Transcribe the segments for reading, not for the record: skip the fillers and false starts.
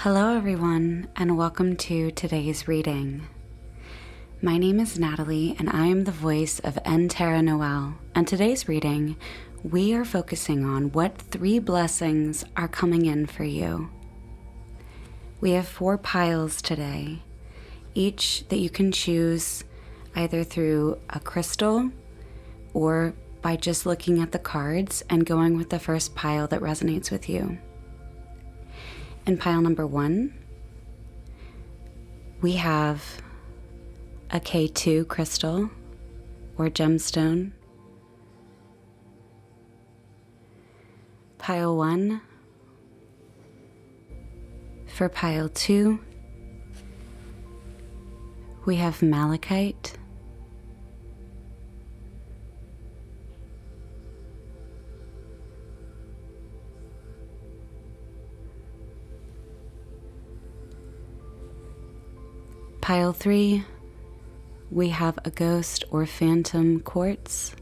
Hello everyone, and welcome to today's reading. My name is Natalie, and I am the voice of nTerraNoel. And today's reading, we are focusing on what 3 blessings are coming in for you. We have 4 piles today, each that you can choose either through a crystal or by just looking at the cards and going with the first pile that resonates with you. In pile number 1, we have a K2 crystal or gemstone. Pile 1. For pile 2, we have malachite. Pile 3, we have a ghost or phantom quartz.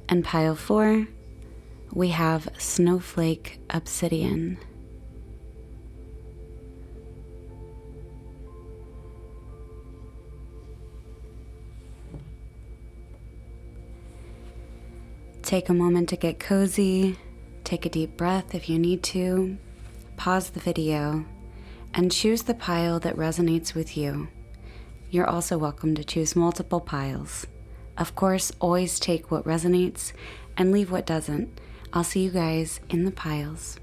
And pile 4, we have snowflake obsidian. Take a moment to get cozy, take a deep breath if you need to, pause the video, and choose the pile that resonates with you. You're also welcome to choose multiple piles. Of course, always take what resonates and leave what doesn't. I'll see you guys in the piles.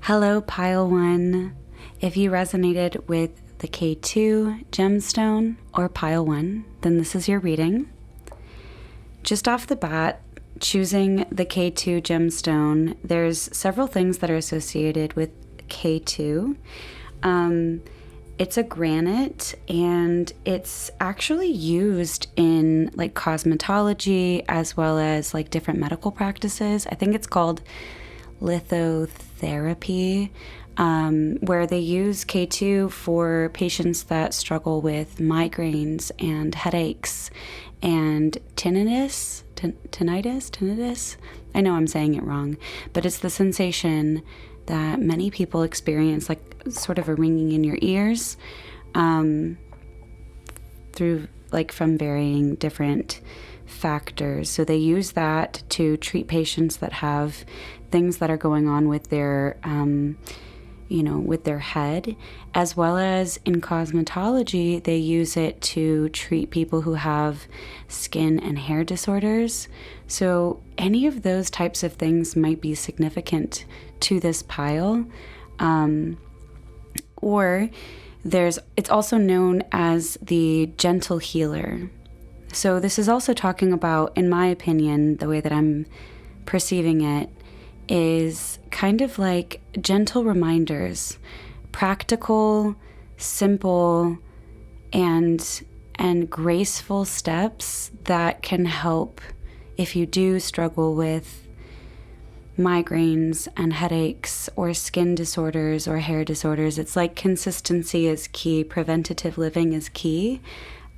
Hello, pile 1. If you resonated with the K2 gemstone or pile 1, then this is your reading. Just off the bat, choosing the K2 gemstone, there's several things that are associated with K2. It's a granite, and it's actually used in like cosmetology as well as like different medical practices. I think it's called lithotherapy, where they use K2 for patients that struggle with migraines and headaches and tinnitus. I know I'm saying it wrong, but it's the sensation that many people experience, like sort of a ringing in your ears, through like from varying different factors. So they use that to treat patients that have things that are going on with their with their head, as well as in cosmetology, they use it to treat people who have skin and hair disorders. So any of those types of things might be significant to this pile. Or it's also known as the gentle healer. So this is also talking about, in my opinion, the way that I'm perceiving it, is kind of like gentle reminders, practical, simple, and graceful steps that can help if you do struggle with migraines and headaches or skin disorders or hair disorders. It's like consistency is key, preventative living is key.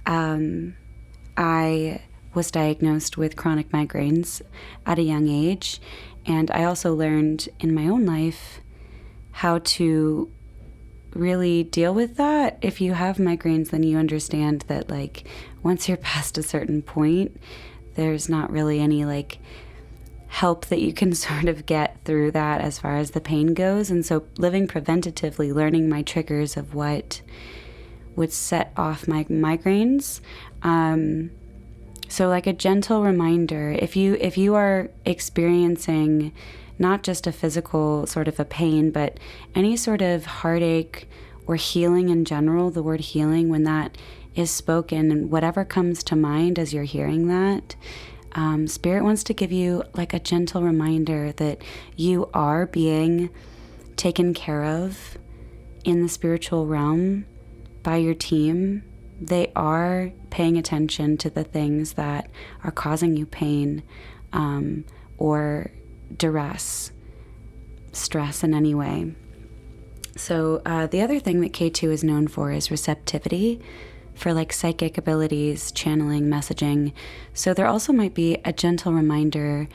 I was diagnosed with chronic migraines at a young age, and I also learned in my own life how to really deal with that. If you have migraines, then you understand that like once you're past a certain point, there's not really any like help that you can sort of get through that as far as the pain goes. And so living preventatively, learning my triggers of what would set off my migraines. So like a gentle reminder, if you are experiencing not just a physical sort of a pain, but any sort of heartache or healing in general, the word healing, when that is spoken and whatever comes to mind as you're hearing that, Spirit wants to give you like a gentle reminder that you are being taken care of in the spiritual realm by your team. They are paying attention to the things that are causing you pain, or duress, stress in any way. So the other thing that K2 is known for is receptivity, for like psychic abilities, channeling, messaging. So there also might be a gentle reminder,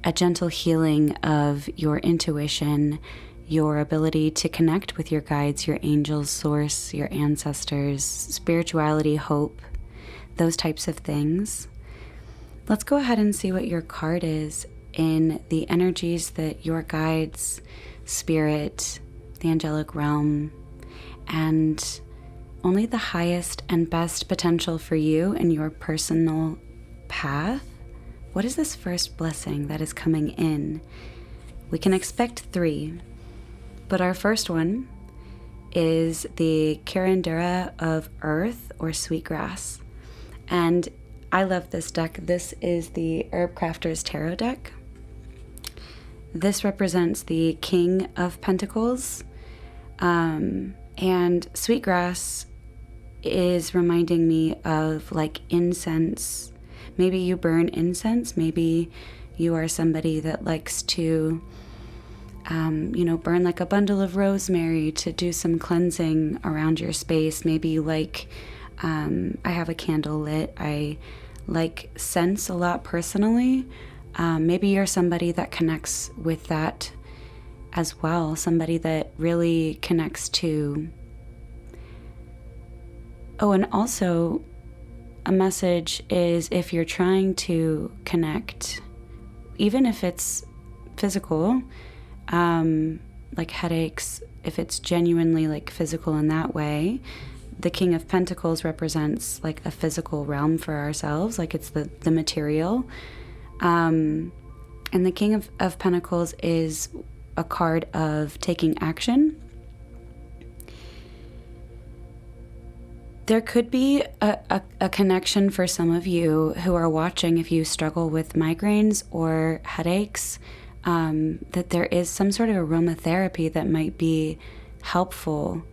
a gentle healing of your intuition, your ability to connect with your guides, your angels, source, your ancestors, spirituality, hope, those types of things. Let's go ahead and see what your card is in the energies that your guides, spirit, the angelic realm, and only the highest and best potential for you and your personal path. What is this first blessing that is coming in? We can expect 3, but our first one is the Curandera of Earth, or Sweetgrass. And I love this deck. This is the Herb Crafter's Tarot deck. This represents the King of Pentacles. And Sweetgrass is reminding me of like incense. Maybe you burn incense. Maybe you are somebody that likes to, burn like a bundle of rosemary to do some cleansing around your space. Maybe you like, I have a candle lit. I like scents a lot personally. Maybe you're somebody that connects with that as well. Somebody that really connects to... Oh, and also a message is, if you're trying to connect, even if it's physical, like headaches, if it's genuinely like physical in that way, the King of Pentacles represents like a physical realm for ourselves, like it's the material. And the King of Pentacles is a card of taking action. There could be a connection for some of you who are watching, if you struggle with migraines or headaches, that there is some sort of aromatherapy that might be helpful.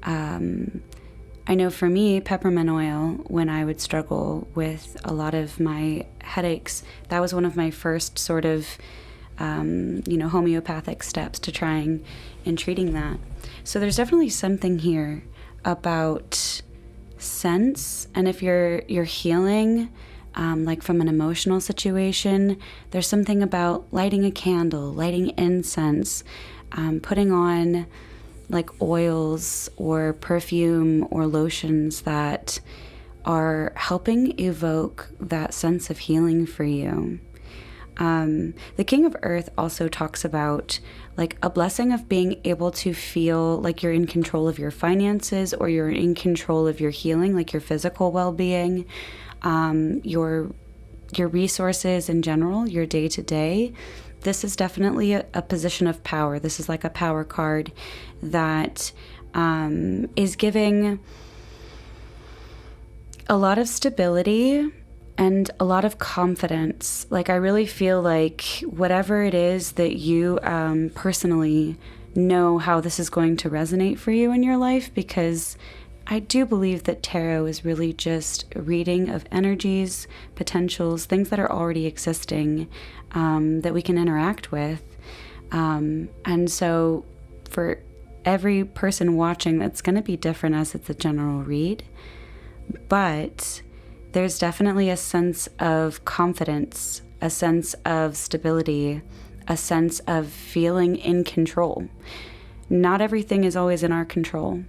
I know for me, peppermint oil, when I would struggle with a lot of my headaches, that was one of my first sort of, homeopathic steps to trying and treating that. So there's definitely something here about sense. And if you're healing, like from an emotional situation, there's something about lighting a candle, lighting incense, putting on like oils or perfume or lotions that are helping evoke that sense of healing for you. The King of Earth also talks about like a blessing of being able to feel like you're in control of your finances, or you're in control of your healing, like your physical well-being, your resources in general, your day-to-day. This is definitely a position of power. This is like a power card that is giving a lot of stability and a lot of confidence. Like, I really feel like whatever it is that you personally know how this is going to resonate for you in your life, because I do believe that tarot is really just a reading of energies, potentials, things that are already existing, that we can interact with. And so for every person watching, that's going to be different as it's a general read. But there's definitely a sense of confidence, a sense of stability, a sense of feeling in control. Not everything is always in our control.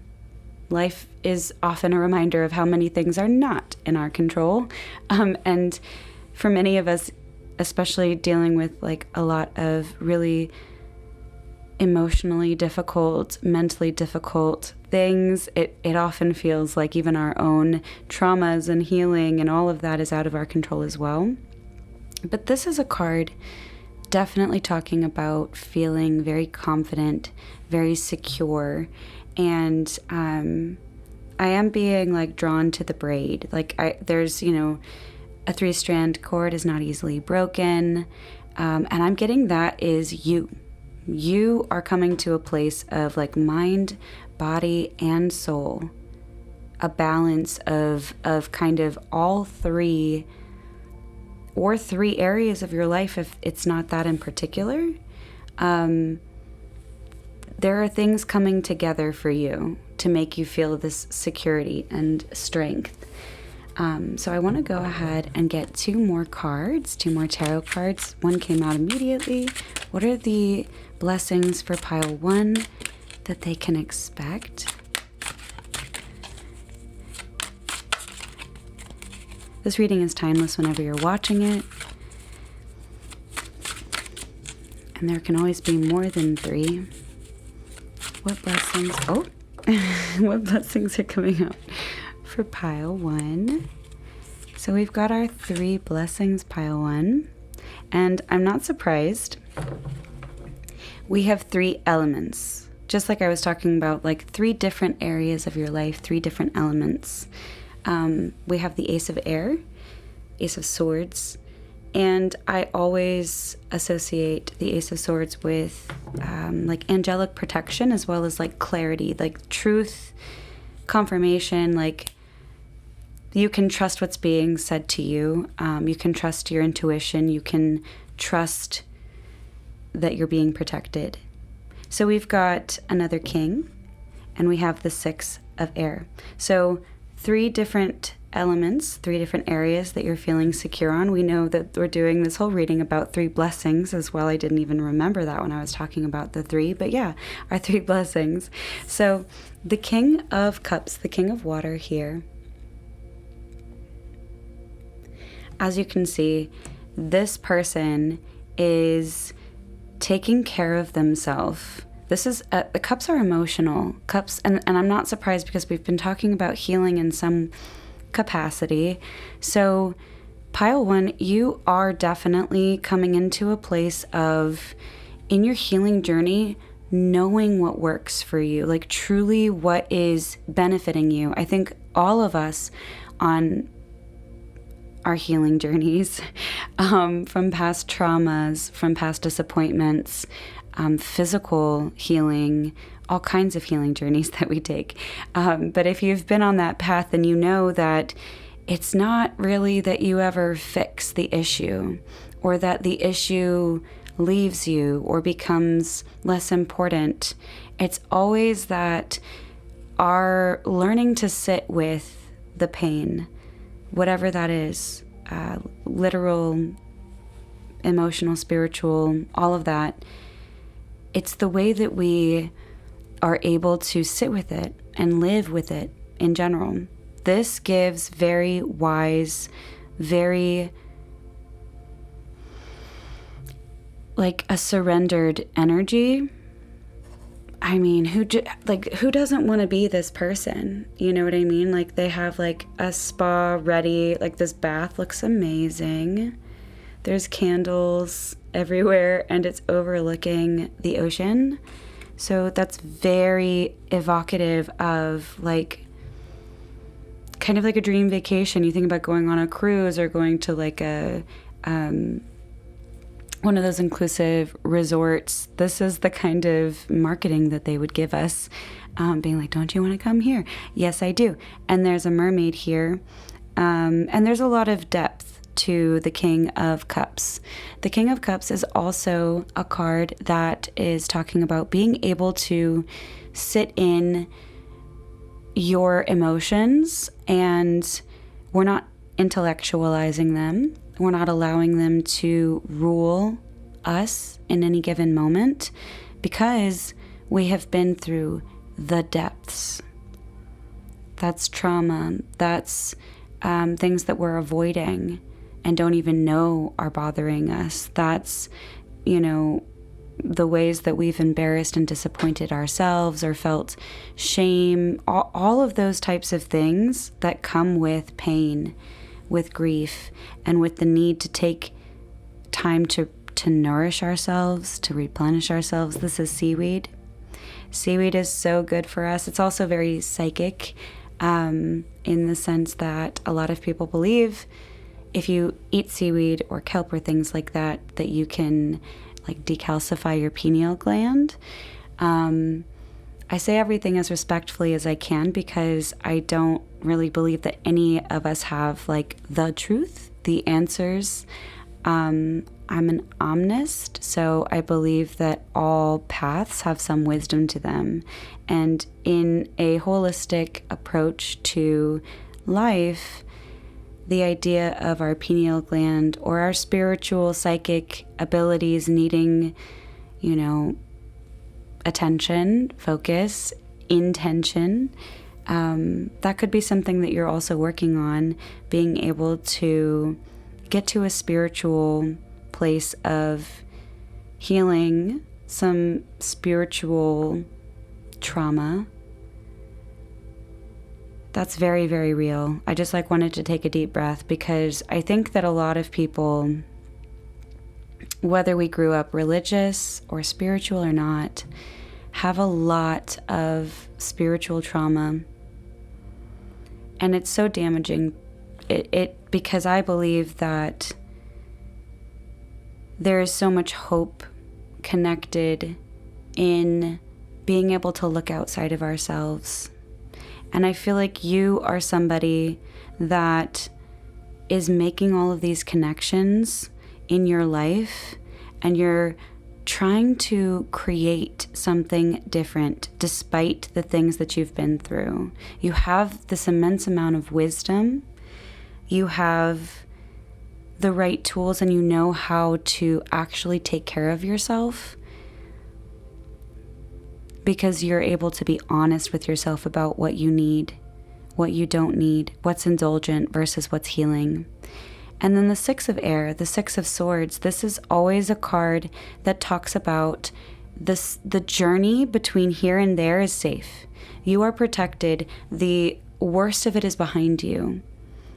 Life is often a reminder of how many things are not in our control. And for many of us, especially dealing with like a lot of really emotionally difficult, mentally difficult things, it often feels like even our own traumas and healing and all of that is out of our control as well. But this is a card definitely talking about feeling very confident, very secure. And I am being like drawn to the braid. Like there's, a 3-strand cord is not easily broken. And I'm getting that is you. You are coming to a place of like mind, body, and soul. A balance of kind of all three, or 3 areas of your life if it's not that in particular. there are things coming together for you to make you feel this security and strength. So I want to go ahead and get 2 more cards, 2 more tarot cards. One came out immediately. What are the blessings for pile 1 that they can expect? This reading is timeless whenever you're watching it. And there can always be more than 3. What blessings? Oh, what blessings are coming up for pile 1? So we've got our 3 blessings, pile 1. And I'm not surprised. We have 3 elements. Just like I was talking about, like 3 different areas of your life, 3 different elements. We have the Ace of Air, Ace of Swords, and I always associate the Ace of Swords with like angelic protection, as well as like clarity, like truth, confirmation. Like you can trust what's being said to you. You can trust your intuition. You can trust that you're being protected. So we've got another King, and we have the 6 of Air. So 3 different elements, 3 different areas that you're feeling secure on. We know that we're doing this whole reading about 3 blessings as well. I didn't even remember that when I was talking about the 3, but yeah, our 3 blessings. So the King of Cups, the King of Water here. As you can see, this person is taking care of themselves. This is, the cups are emotional. Cups, and I'm not surprised because we've been talking about healing in some capacity. So pile 1, you are definitely coming into a place of, in your healing journey, knowing what works for you, like truly what is benefiting you. I think all of us on our healing journeys, from past traumas, from past disappointments, physical healing, all kinds of healing journeys that we take. But if you've been on that path, then you know that it's not really that you ever fix the issue, or that the issue leaves you or becomes less important. It's always that our learning to sit with the pain, whatever that is, literal, emotional, spiritual, all of that. It's the way that we are able to sit with it and live with it in general. This gives very wise, very like a surrendered energy. I mean, who doesn't want to be this person? You know what I mean? Like they have like a spa ready, like this bath looks amazing. There's candles everywhere and it's overlooking the ocean. So that's very evocative of like kind of like a dream vacation. You think about going on a cruise or going to like a one of those inclusive resorts. This is the kind of marketing that they would give us, being like, don't you want to come here? Yes, I do. And there's a mermaid here. And there's a lot of depth to the King of Cups. The King of Cups is also a card that is talking about being able to sit in your emotions, and we're not intellectualizing them. We're not allowing them to rule us in any given moment, because we have been through the depths. That's trauma. That's things that we're avoiding and don't even know are bothering us. That's, you know, the ways that we've embarrassed and disappointed ourselves or felt shame, all of those types of things that come with pain, with grief, and with the need to take time to nourish ourselves, to replenish ourselves. This is seaweed. Seaweed is so good for us. It's also very psychic, in the sense that a lot of people believe if you eat seaweed or kelp or things like that, that you can like decalcify your pineal gland. I say everything as respectfully as I can, because I don't really believe that any of us have like the truth, the answers. I'm an omnist, so I believe that all paths have some wisdom to them. And in a holistic approach to life, the idea of our pineal gland or our spiritual psychic abilities needing, attention, focus, intention, that could be something that you're also working on, being able to get to a spiritual place of healing some spiritual trauma. That's very, very real. I just wanted to take a deep breath, because I think that a lot of people, whether we grew up religious or spiritual or not, have a lot of spiritual trauma. And it's so damaging because I believe that there is so much hope connected in being able to look outside of ourselves. And I feel like you are somebody that is making all of these connections in your life, and you're trying to create something different despite the things that you've been through. You have this immense amount of wisdom. You have the right tools, and you know how to actually take care of yourself, because you're able to be honest with yourself about what you need, what you don't need, what's indulgent versus what's healing. And then the Six of Air, the Six of Swords, this is always a card that talks about the journey between here and there is safe. You are protected. The worst of it is behind you.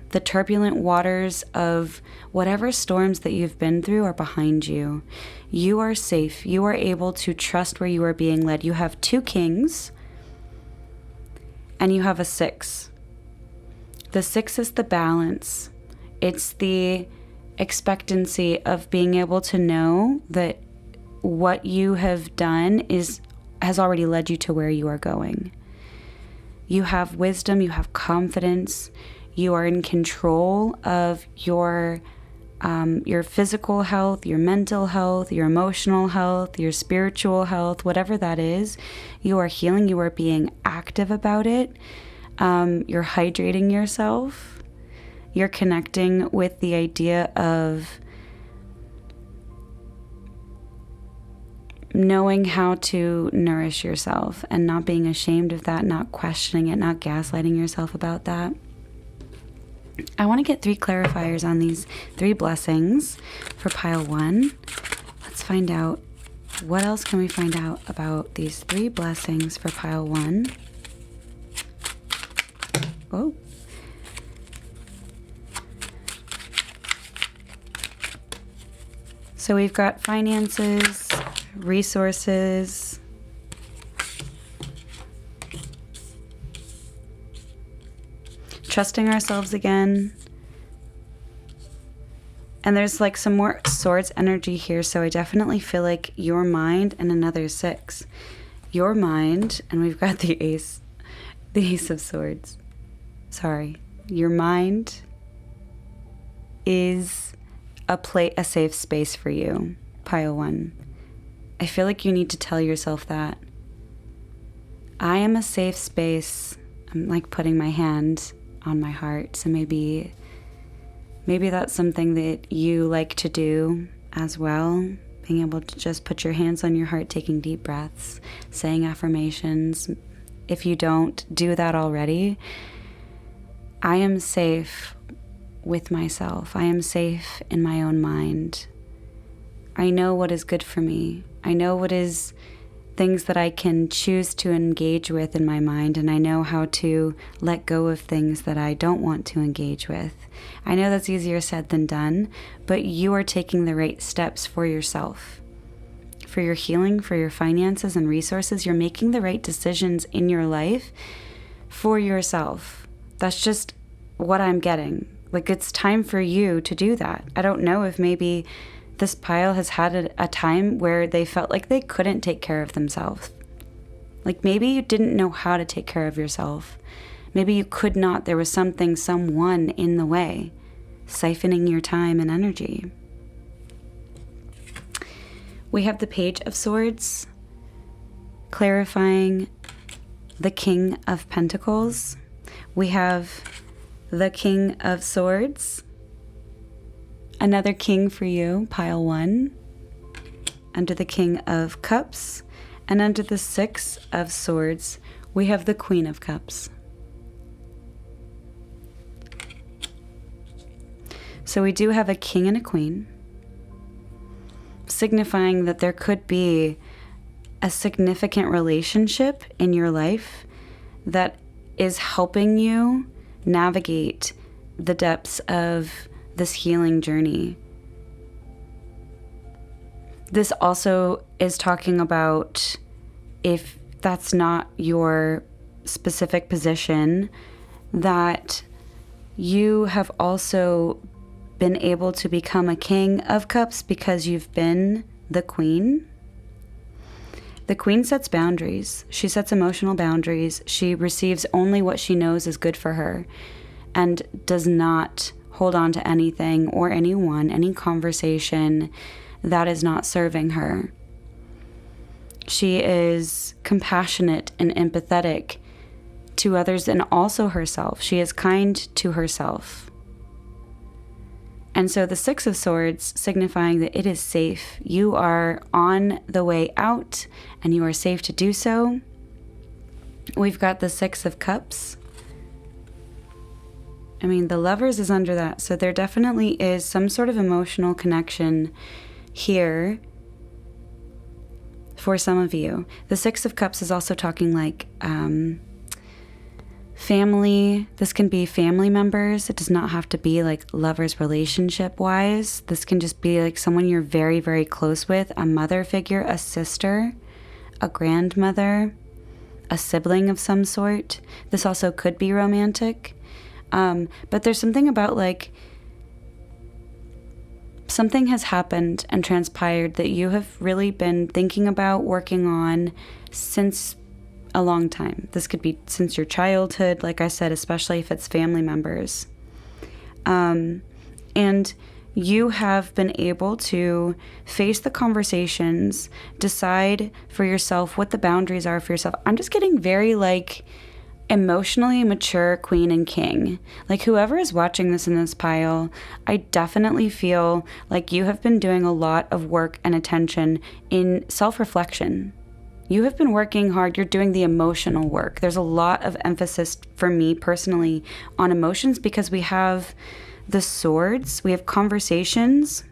The turbulent waters of whatever storms that you've been through are behind you. You are safe. You are able to trust where you are being led. You have 2 kings and you have a 6. The 6 is the balance. It's the expectancy of being able to know that what you have done has already led you to where you are going. You have wisdom, you have confidence, you are in control of your physical health, your mental health, your emotional health, your spiritual health, whatever that is. You are healing, you are being active about it. You're hydrating yourself. You're connecting with the idea of knowing how to nourish yourself and not being ashamed of that, not questioning it, not gaslighting yourself about that. I want to get 3 clarifiers on these 3 blessings for pile 1. Let's find out, what else can we find out about these 3 blessings for pile 1? Oh. So we've got finances, resources, trusting ourselves again. And there's some more swords energy here, so I definitely feel like your mind and another 6. Your mind, and we've got the ace of swords. Sorry. Your mind is a safe space for you, pile 1. I feel like you need to tell yourself that. I am a safe space. I'm putting my hand on my heart, so maybe that's something that you like to do as well, being able to just put your hands on your heart, taking deep breaths, saying affirmations. If you don't do that already, I am safe with myself. I am safe in my own mind. I know what is good for me. I know what is things that I can choose to engage with in my mind, and I know how to let go of things that I don't want to engage with. I know that's easier said than done, but you are taking the right steps for yourself, for your healing, for your finances and resources. You're making the right decisions in your life for yourself. That's just what I'm getting. It's time for you to do that. I don't know if maybe this pile has had a time where they felt like they couldn't take care of themselves. Maybe you didn't know how to take care of yourself. Maybe you could not. There was someone in the way, siphoning your time and energy. We have the Page of Swords, clarifying the King of Pentacles. We have the King of Swords, another king for you, pile 1, under the King of Cups, and under the Six of Swords, we have the Queen of Cups. So we do have a king and a queen, signifying that there could be a significant relationship in your life that is helping you navigate the depths of this healing journey. This also is talking about, if that's not your specific position, that you have also been able to become a King of Cups because you've been the Queen. The Queen sets boundaries. She sets emotional boundaries. She receives only what she knows is good for her and does not hold on to anything or anyone, any conversation that is not serving her. She is compassionate and empathetic to others and also herself. She is kind to herself. And so the Six of Swords, signifying that it is safe. You are on the way out and you are safe to do so. We've got the Six of Cups. I mean, the Lovers is under that. So there definitely is some sort of emotional connection here for some of you. The Six of Cups is also talking like family. This can be family members. It does not have to be like lovers relationship wise. This can just be like someone you're very, very close with, a mother figure, a sister, a grandmother, a sibling of some sort. This also could be romantic. But there's something about like something has happened and transpired that you have really been thinking about, working on since a long time. This could be since your childhood, like I said, especially if it's family members. And you have been able to face the conversations, decide for yourself what the boundaries are for yourself. I'm just getting very like emotionally mature queen and king. Like whoever is watching this in this pile, I definitely feel like you have been doing a lot of work and attention in self-reflection. You have been working hard. You're doing the emotional work. There's a lot of emphasis for me personally on emotions because we have the swords, we have conversations,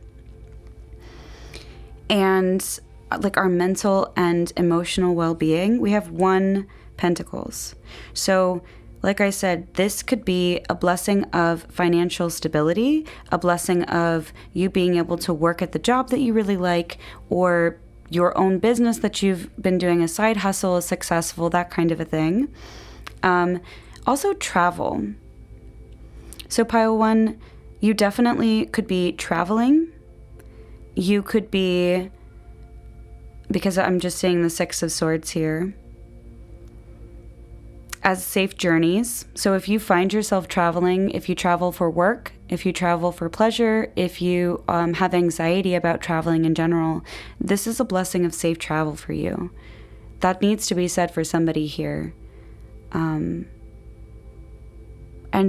and like our mental and emotional well-being. We have 1 Pentacles. So like I said, this could be a blessing of financial stability, a blessing of you being able to work at the job that you really like, or your own business that you've been doing, a side hustle is successful, that kind of a thing. Also travel. So pile 1, you definitely could be traveling. You could be, because I'm just seeing the Six of Swords here, as safe journeys. So if you find yourself traveling, if you travel for work, if you travel for pleasure, if you have anxiety about traveling in general, this is a blessing of safe travel for you. That needs to be said for somebody here. And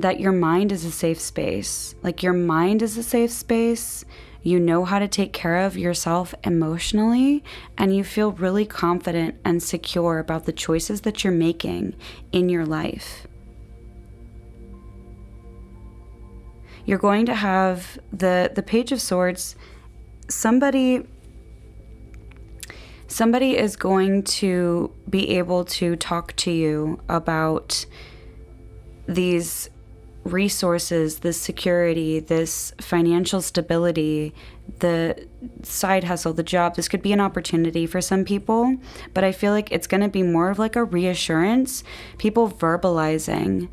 that your mind is a safe space. Like your mind is a safe space. You know how to take care of yourself emotionally, and you feel really confident and secure about the choices that you're making in your life. You're going to have the Page of Swords. Somebody is going to be able to talk to you about these resources, this security, this financial stability, the side hustle, the job. This could be an opportunity for some people, but I feel like it's going to be more of like a reassurance, people verbalizing,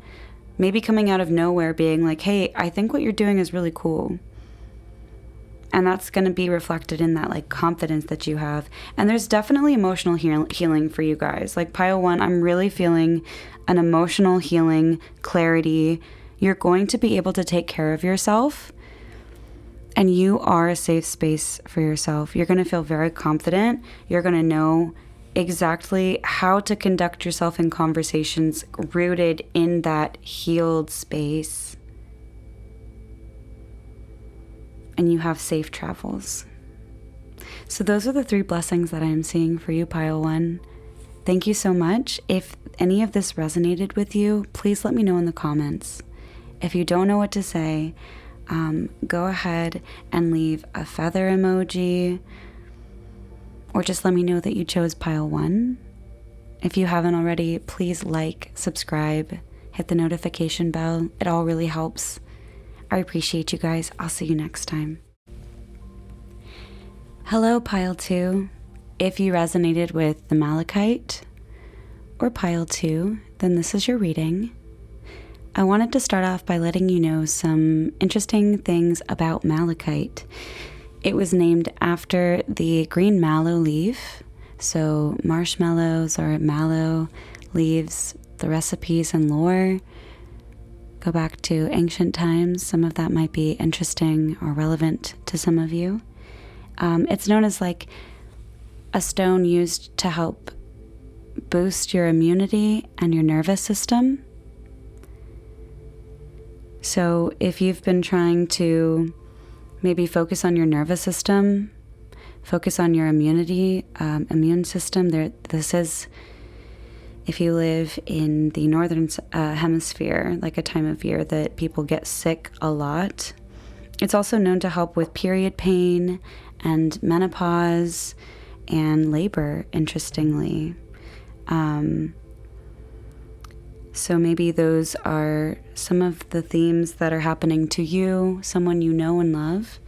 maybe coming out of nowhere being like, hey, I think what you're doing is really cool. And that's going to be reflected in that like confidence that you have. And there's definitely emotional healing for you guys. Like pile 1, I'm really feeling an emotional healing, clarity. You're going to be able to take care of yourself. And you are a safe space for yourself. You're going to feel very confident. You're going to know exactly how to conduct yourself in conversations rooted in that healed space. And you have safe travels. So those are the 3 blessings that I am seeing for you, Pile 1. Thank you so much. If any of this resonated with you, please let me know in the comments. If you don't know what to say, go ahead and leave a feather emoji, or just let me know that you chose Pile 1. If you haven't already, please like, subscribe, hit the notification bell. It all really helps. I appreciate you guys. I'll see you next time. Hello, Pile 2. If you resonated with the Malachite or Pile 2, then this is your reading. I wanted to start off by letting you know some interesting things about malachite. It was named after the green mallow leaf. So marshmallows or mallow leaves, the recipes and lore go back to ancient times. Some of that might be interesting or relevant to some of you. It's known as like a stone used to help boost your immunity and your nervous system. So if you've been trying to maybe focus on your nervous system, focus on your immune system, this is, if you live in the northern hemisphere, like a time of year that people get sick a lot. It's also known to help with period pain and menopause and labor, interestingly. So maybe those are some of the themes that are happening to you, someone you know and love.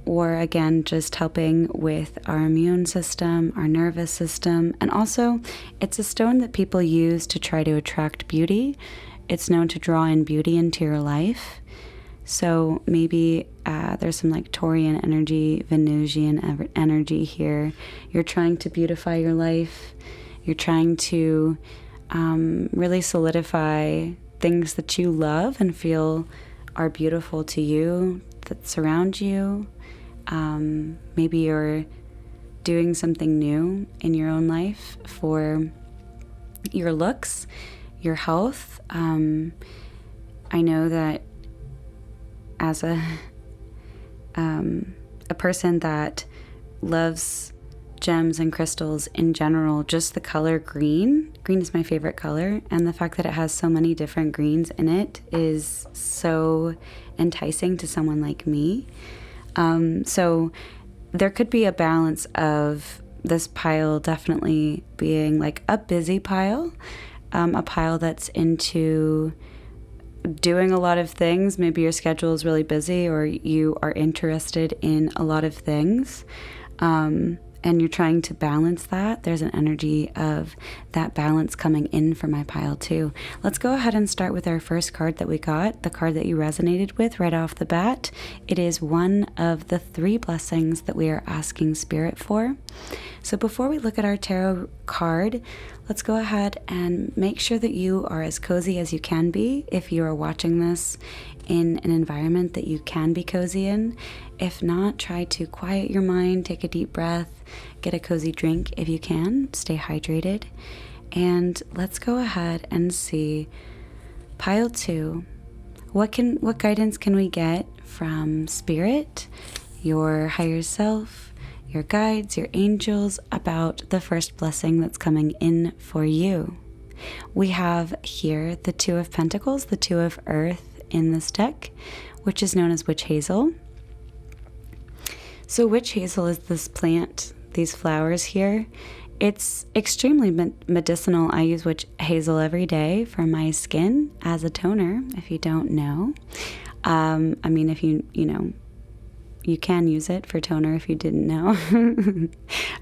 Or again, just helping with our immune system, our nervous system. And also, it's a stone that people use to try to attract beauty. It's known to draw in beauty into your life. So maybe there's some like Taurian energy, Venusian energy here. You're trying to beautify your life. You're trying to really solidify things that you love and feel are beautiful to you, that surround you. Maybe you're doing something new in your own life for your looks, your health. I know that as a person that loves gems and crystals in general, just the color green is my favorite color, and the fact that it has so many different greens in it is so enticing to someone like me. So there could be a balance of this pile definitely being like a busy pile, a pile that's into doing a lot of things. Maybe your schedule is really busy, or you are interested in a lot of things, and you're trying to balance that. There's an energy of that balance coming in for my pile too. Let's go ahead and start with our first card that we got, the card that you resonated with right off the bat. It is one of the 3 blessings that we are asking Spirit for. So before we look at our tarot card, let's go ahead and make sure that you are as cozy as you can be if you are watching this in an environment that you can be cozy in. If not, try to quiet your mind, take a deep breath, get a cozy drink if you can, stay hydrated. And let's go ahead and see pile 2. What guidance can we get from Spirit, your higher self, your guides, your angels about the first blessing that's coming in for you? We have here the 2 of Pentacles, the 2 of Earth in this deck, which is known as witch hazel. So witch hazel is this plant, these flowers here. It's extremely medicinal. I use witch hazel every day for my skin as a toner, if you don't know. I mean, if you know, you can use it for toner if you didn't know.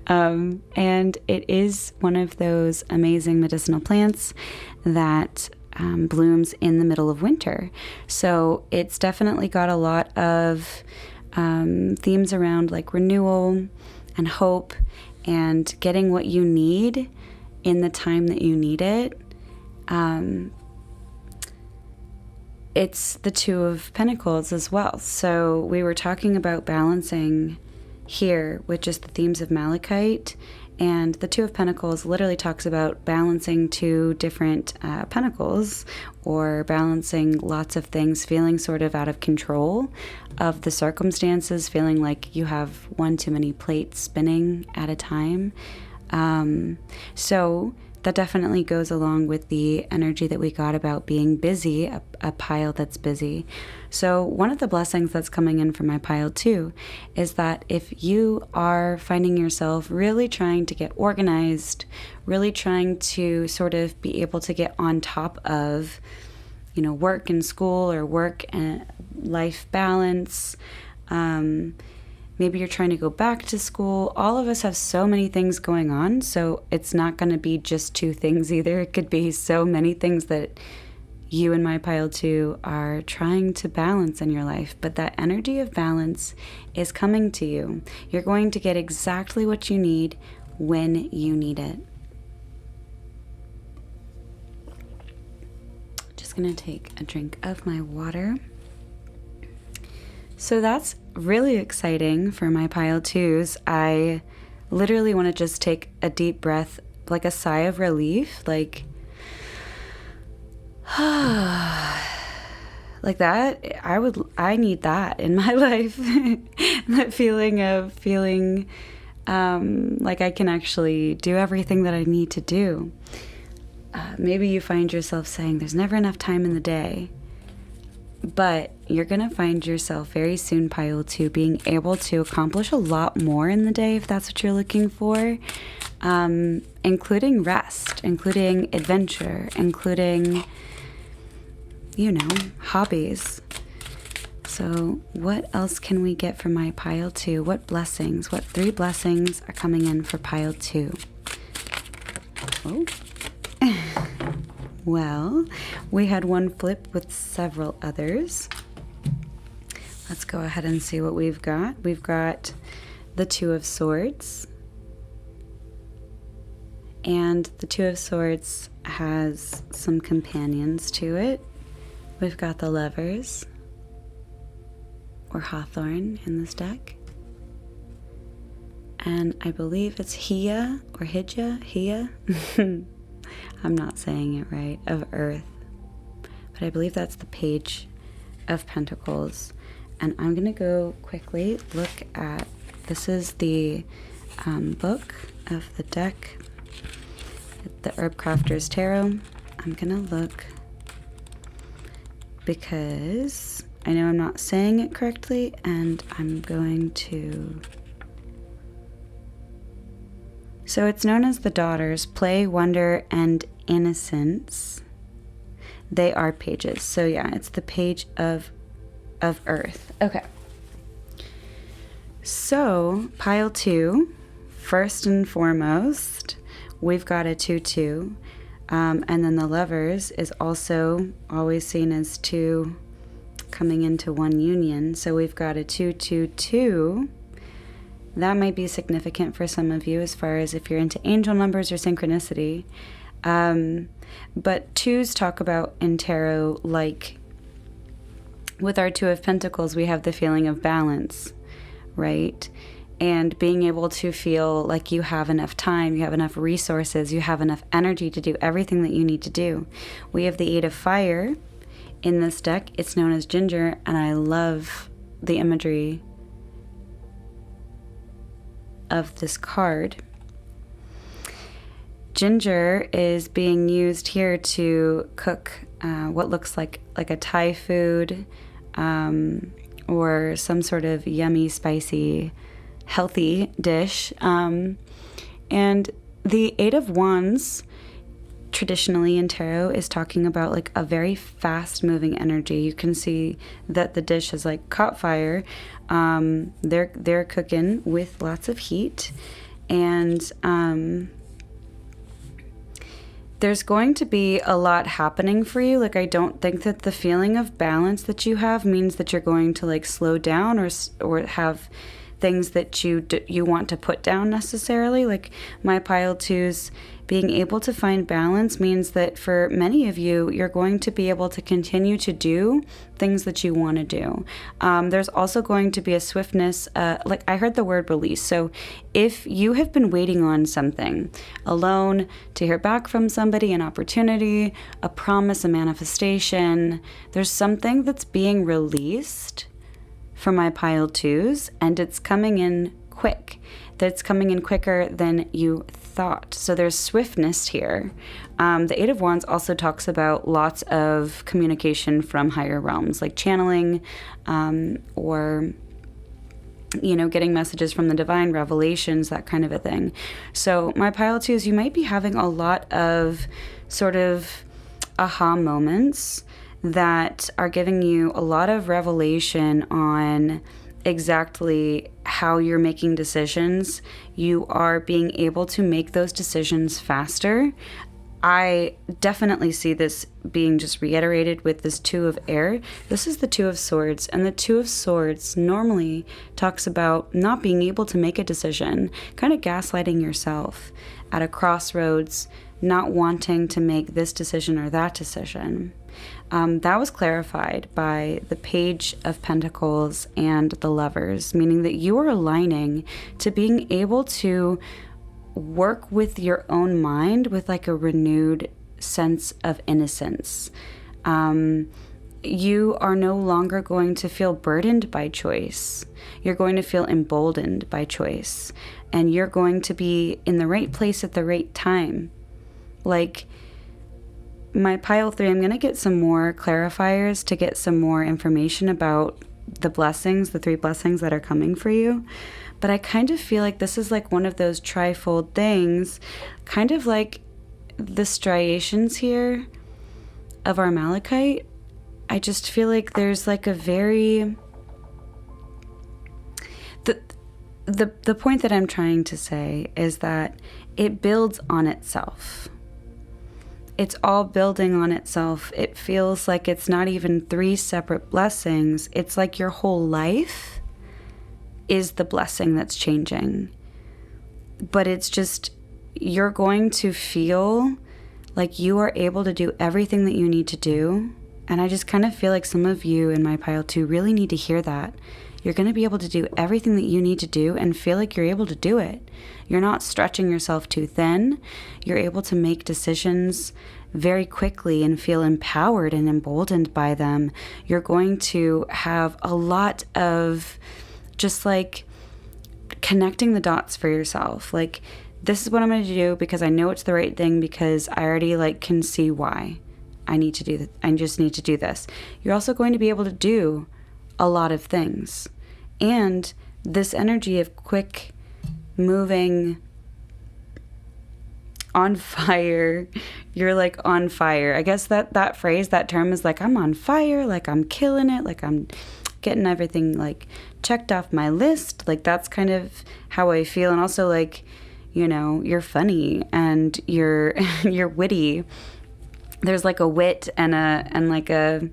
And it is one of those amazing medicinal plants that blooms in the middle of winter. So it's definitely got a lot of themes around like renewal and hope and getting what you need in the time that you need it. it's the Two of Pentacles as well. So we were talking about balancing here with just the themes of Malachite, and the Two of Pentacles literally talks about balancing two different pentacles, or balancing lots of things, feeling sort of out of control of the circumstances, feeling like you have one too many plates spinning at a time. So that definitely goes along with the energy that we got about being busy, a pile that's busy. So one of the blessings that's coming in for my pile too is that if you are finding yourself really trying to get organized, really trying to sort of be able to get on top of, you know, work and school, or work and life balance, maybe you're trying to go back to school. All of us have so many things going on, so it's not going to be just two things either. It could be so many things that you and my pile 2 are trying to balance in your life. But that energy of balance is coming to you. You're going to get exactly what you need when you need it. Just going to take a drink of my water. So that's really exciting for my pile 2s. I literally want to just take a deep breath, like a sigh of relief, like like that. I need that in my life. That feeling of feeling like I can actually do everything that I need to do. Maybe you find yourself saying there's never enough time in the day. But you're going to find yourself very soon, pile 2, being able to accomplish a lot more in the day if that's what you're looking for, including rest, including adventure, including, you know, hobbies. So what else can we get from my pile 2? What blessings, what 3 blessings are coming in for pile 2? Oh. Well, we had one flip with several others. Let's go ahead and see what we've got. We've got the Two of Swords. And the Two of Swords has some companions to it. We've got the Lovers, or Hawthorn in this deck. And I believe it's Hia, or Hija. I'm not saying it right, of Earth. But I believe that's the Page of Pentacles. And I'm going to go quickly look at, this is the book of the deck, the Herb Crafter's Tarot. I'm going to look because I know I'm not saying it correctly, and I'm going to... So it's known as the Daughters, Play, Wonder, and Innocence. They are pages. So yeah, it's the Page of Earth. Okay. So pile 2, first and foremost, we've got a 2-2. And then the Lovers is also always seen as 2 coming into one union. So we've got a 2-2-2. That might be significant for some of you as far as if you're into angel numbers or synchronicity. But 2s talk about in tarot, like with our 2 of Pentacles, we have the feeling of balance, right? And being able to feel like you have enough time, you have enough resources, you have enough energy to do everything that you need to do. We have the 8 of Fire in this deck. It's known as Ginger, and I love the imagery of this card. Ginger is being used here to cook what looks like a Thai food, or some sort of yummy, spicy, healthy dish. And the 8 of Wands, traditionally in tarot, is talking about like a very fast moving energy. You can see that the dish has like caught fire. They're cooking with lots of heat, and there's going to be a lot happening for you. Like, I don't think that the feeling of balance that you have means that you're going to like slow down or have things that you want to put down necessarily. Like my pile 2s, Being able to find balance means that for many of you, you're going to be able to continue to do things that you want to do. There's also going to be a swiftness, like I heard the word release. So if you have been waiting on something, a loan, to hear back from somebody, an opportunity, a promise, a manifestation, there's something that's being released for my pile twos, and it's coming in quick. That's coming in quicker than you thought. So there's swiftness here. The Eight of Wands also talks about lots of communication from higher realms, like channeling, or getting messages from the divine, revelations, that kind of a thing. So my pile twos, you might be having a lot of sort of aha moments that are giving you a lot of revelation on exactly how you're making decisions. You are being able to make those decisions faster. I definitely see this being just reiterated with this Two of Air. This is the Two of Swords, and the Two of Swords normally talks about not being able to make a decision, kind of gaslighting yourself at a crossroads, not wanting to make this decision or that decision. That was clarified by the Page of Pentacles and the Lovers, meaning that you are aligning to being able to work with your own mind with like a renewed sense of innocence. You are no longer going to feel burdened by choice. You're going to feel emboldened by choice, and you're going to be in the right place at the right time. Like my pile 3, I'm going to get some more clarifiers to get some more information about the blessings, the 3 blessings that are coming for you. But I kind of feel like this is like one of those trifold things, kind of like the striations here of our malachite. I just feel like there's like a very... The point that I'm trying to say is that it builds on itself. It's all building on itself. It feels like it's not even 3 separate blessings. It's like your whole life is the blessing that's changing. But it's just, you're going to feel like you are able to do everything that you need to do. And I just kind of feel like some of you in my pile 2 really need to hear that. You're going to be able to do everything that you need to do and feel like you're able to do it. You're not stretching yourself too thin. You're able to make decisions very quickly and feel empowered and emboldened by them. You're going to have a lot of just like connecting the dots for yourself. Like, this is what I'm going to do because I know it's the right thing, because I already like can see why I need to do that. I just need to do this. You're also going to be able to do a lot of things. And this energy of quick moving, on fire, you're like on fire. I guess that phrase, that term is like, I'm on fire, like I'm killing it, like I'm getting everything like checked off my list. Like that's kind of how I feel. And also like, you're funny and you're witty. There's like a wit and like a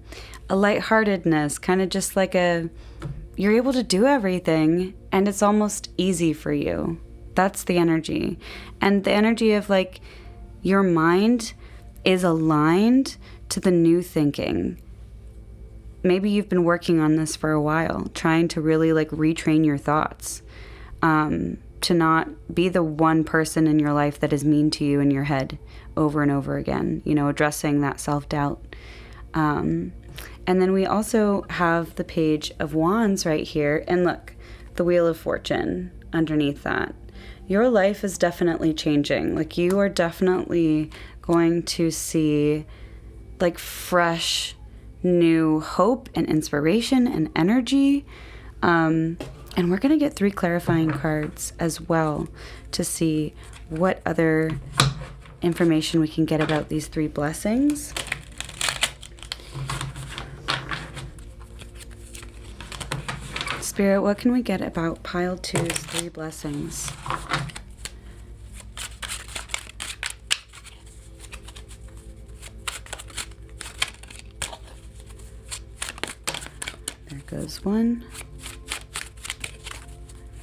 lightheartedness, kind of just like you're able to do everything and it's almost easy for you. That's the energy. And the energy of like your mind is aligned to the new thinking. Maybe you've been working on this for a while, trying to really like retrain your thoughts, to not be the one person in your life that is mean to you in your head over and over again, addressing that self-doubt. And then we also have the Page of Wands right here. And look, the Wheel of Fortune underneath that. Your life is definitely changing. Like you are definitely going to see like fresh, new hope and inspiration and energy. And we're going to get 3 clarifying cards as well to see what other information we can get about these 3 blessings. Spirit, what can we get about pile 2's 3 blessings? There goes 1.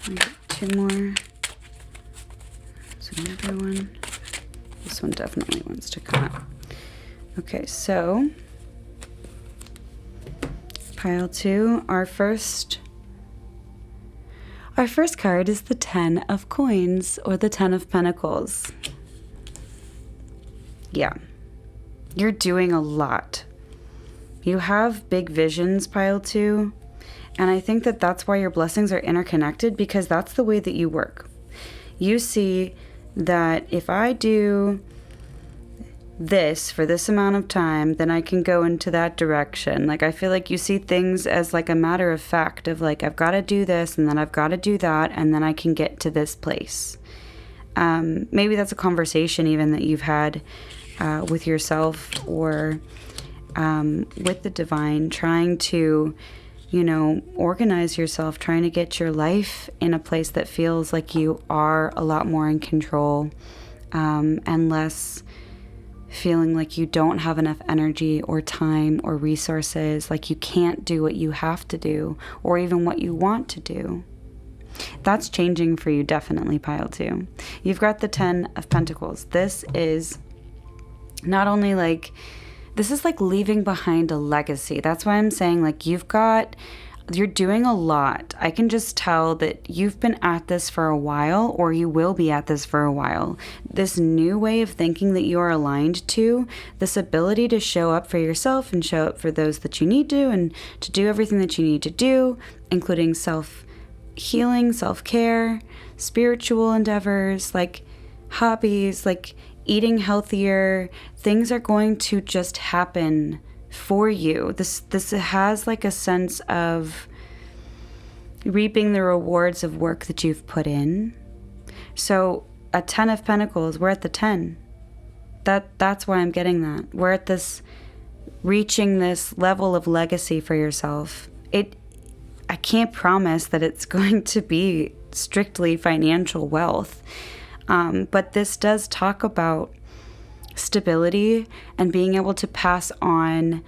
I got 2 more. There's another one. This one definitely wants to come up. Okay, so pile 2, our first card is the 10 of Coins, or the 10 of Pentacles. Yeah, you're doing a lot. You have big visions, pile 2, and I think that that's why your blessings are interconnected, because that's the way that you work. You see that if I do this for this amount of time, then I can go into that direction. Like, I feel like you see things as like a matter of fact of like, I've got to do this and then I've got to do that and then I can get to this place. Maybe that's a conversation even that you've had with yourself or with the divine, trying to, you know, organize yourself, trying to get your life in a place that feels like you are a lot more in control, and less feeling like you don't have enough energy or time or resources, like you can't do what you have to do or even what you want to do. That's changing for you, definitely, pile 2. You've got the 10 of Pentacles. This is not only like, this is like leaving behind a legacy. That's why I'm saying, like, you're doing a lot. I can just tell that you've been at this for a while, or you will be at this for a while. This new way of thinking that you are aligned to, this ability to show up for yourself and show up for those that you need to, and to do everything that you need to do, including self-healing, self-care, spiritual endeavors, like hobbies, like eating healthier. Things are going to just happen for you. This has like a sense of reaping the rewards of work that you've put in. So a 10 of Pentacles, we're at the 10. That's why I'm getting that. We're at this, reaching this level of legacy for yourself. I can't promise that it's going to be strictly financial wealth, but this does talk about stability and being able to pass on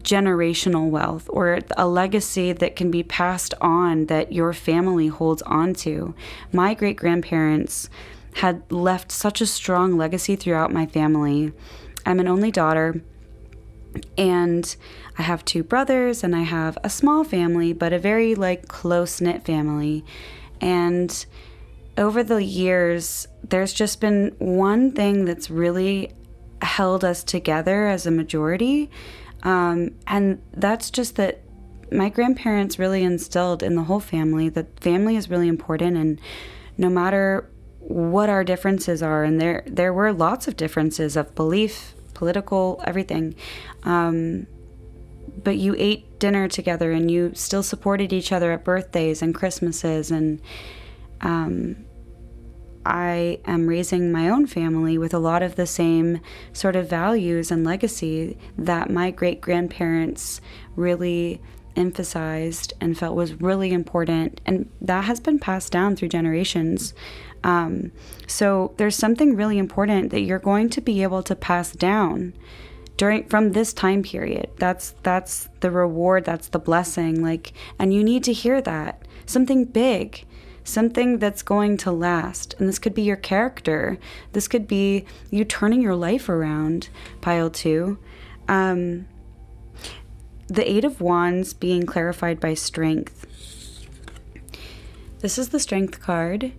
generational wealth, or a legacy that can be passed on that your family holds on to. My great-grandparents had left such a strong legacy throughout my family. I'm an only daughter, and I have 2 brothers, and I have a small family, but a very like close-knit family. And over the years, there's just been one thing that's really held us together as a majority, and that's just that my grandparents really instilled in the whole family that family is really important, and no matter what our differences are, and there were lots of differences of belief, political, everything, but you ate dinner together and you still supported each other at birthdays and Christmases, and I am raising my own family with a lot of the same sort of values and legacy that my great-grandparents really emphasized and felt was really important, and that has been passed down through generations. So there's something really important that you're going to be able to pass down from this time period. That's the reward, that's the blessing, like, and you need to hear that. Something big. Something that's going to last. And this could be your character. This could be you turning your life around, pile 2. The 8 of Wands being clarified by Strength. This is the Strength card.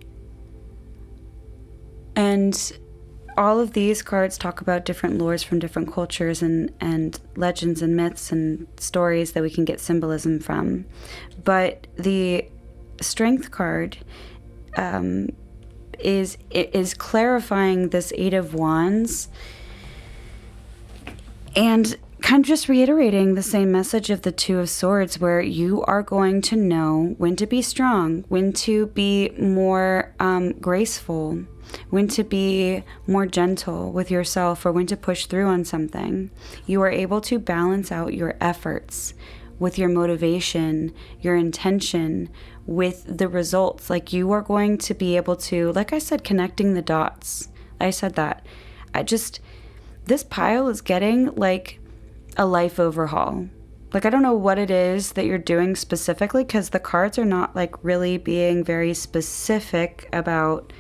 And all of these cards talk about different lores from different cultures and legends and myths and stories that we can get symbolism from. But the Strength card is clarifying this 8 of Wands and kind of just reiterating the same message of the 2 of Swords, where you are going to know when to be strong, when to be more graceful, when to be more gentle with yourself, or when to push through on something. You are able to balance out your efforts with your motivation, your intention, with the results. Like, you are going to be able to, like I said, connecting the dots. I said that. This pile is getting like a life overhaul. Like, I don't know what it is that you're doing specifically, because the cards are not like really being very specific about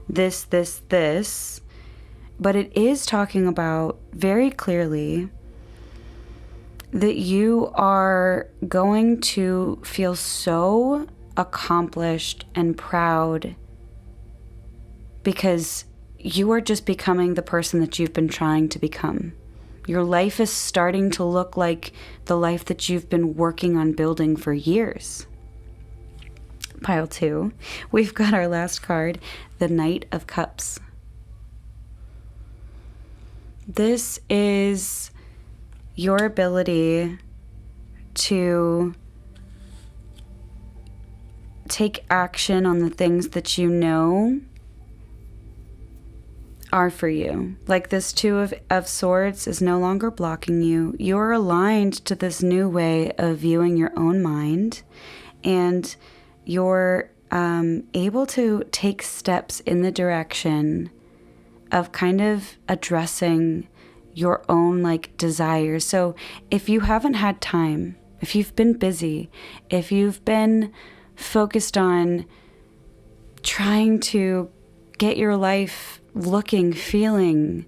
this, But it is talking about very clearly that you are going to feel so accomplished and proud because you are just becoming the person that you've been trying to become. Your life is starting to look like the life that you've been working on building for years. Pile 2, we've got our last card, the Knight of Cups. This is your ability to take action on the things that you know are for you. Like this Two of Swords is no longer blocking you. You're aligned to this new way of viewing your own mind, and you're able to take steps in the direction of kind of addressing your own like desires. So if you haven't had time, if you've been busy, if you've been focused on trying to get your life looking, feeling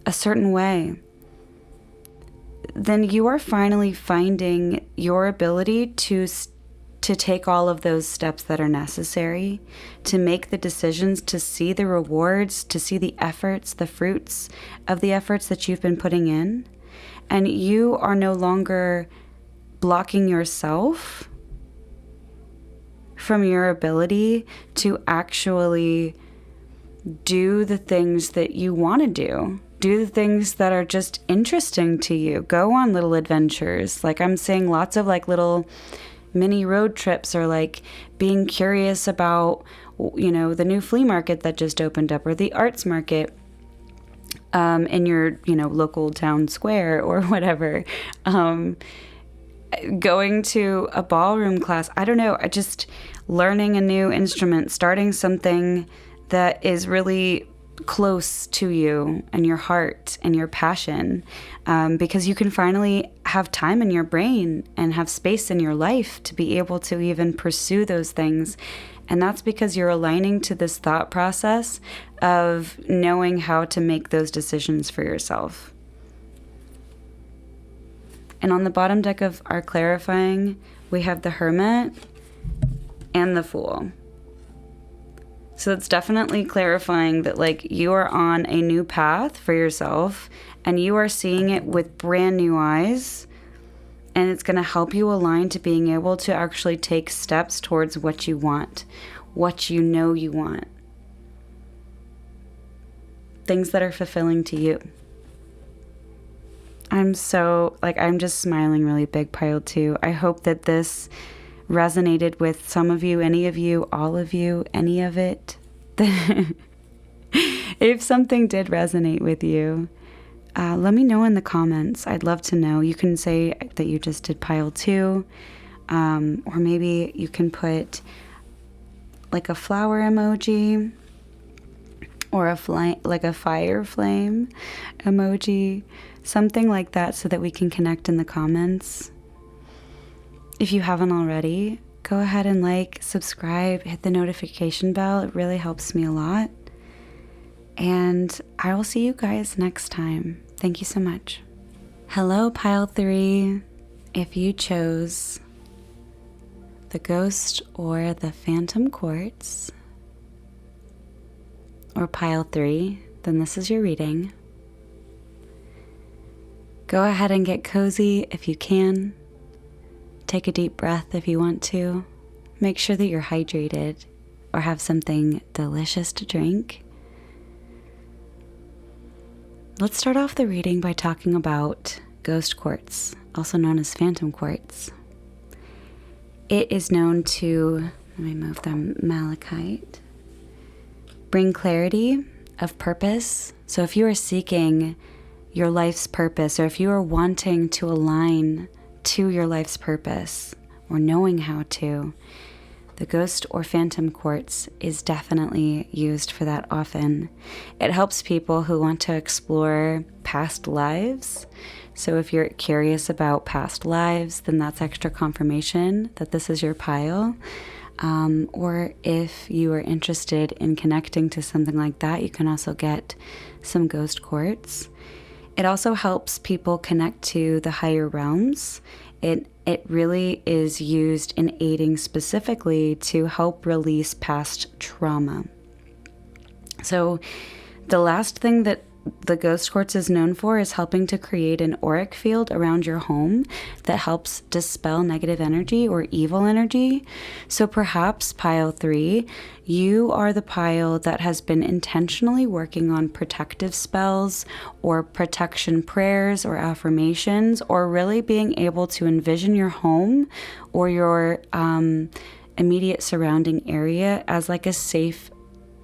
a certain way, then you are finally finding your ability to take all of those steps that are necessary, to make the decisions, to see the rewards, to see the efforts, the fruits of the efforts that you've been putting in. And you are no longer blocking yourself from your ability to actually do the things that you want to do. Do the things that are just interesting to you. Go on little adventures. Like I'm seeing lots of like little mini road trips, or like being curious about, you know, the new flea market that just opened up, or the arts market in your, you know, local town square or whatever. Going to a ballroom class. I don't know. Just learning a new instrument, starting something that is really close to you and your heart and your passion, because you can finally have time in your brain and have space in your life to be able to even pursue those things. And that's because you're aligning to this thought process of knowing how to make those decisions for yourself. And on the bottom deck of our clarifying, we have the Hermit and the Fool. So it's definitely clarifying that like you are on a new path for yourself, and you are seeing it with brand new eyes, and it's going to help you align to being able to actually take steps towards what you want, what you know you want. Things that are fulfilling to you. I'm just smiling really big, Pile 2. I hope that this resonated with some of you, any of you, all of you, any of it. If something did resonate with you, let me know in the comments. I'd love to know. You can say that you just did Pile 2, or maybe you can put like a flower emoji, or a fire flame emoji, something like that, so that we can connect in the comments. If you haven't already, go ahead and like, subscribe, hit the notification bell. It really helps me a lot. And I will see you guys next time. Thank you so much. Hello, Pile 3. If you chose the Ghost or the Phantom Quartz, or Pile 3, then this is your reading. Go ahead and get cozy if you can. Take a deep breath if you want to. Make sure that you're hydrated or have something delicious to drink. Let's start off the reading by talking about Ghost Quartz, also known as Phantom Quartz. It is known to, let me move the malachite, bring clarity of purpose. So if you are seeking your life's purpose, or if you are wanting to align to your life's purpose, or knowing how to, the Ghost or Phantom Quartz is definitely used for that often. It helps people who want to explore past lives. So if you're curious about past lives, then that's extra confirmation that this is your pile. Or if you are interested in connecting to something like that, you can also get some ghost quartz. It also helps people connect to the higher realms. It really is used in aiding specifically to help release past trauma. So the last thing that the ghost quartz is known for is helping to create an auric field around your home that helps dispel negative energy or evil energy. So perhaps pile 3, you are the pile that has been intentionally working on protective spells or protection prayers or affirmations, or really being able to envision your home or your immediate surrounding area as like a safe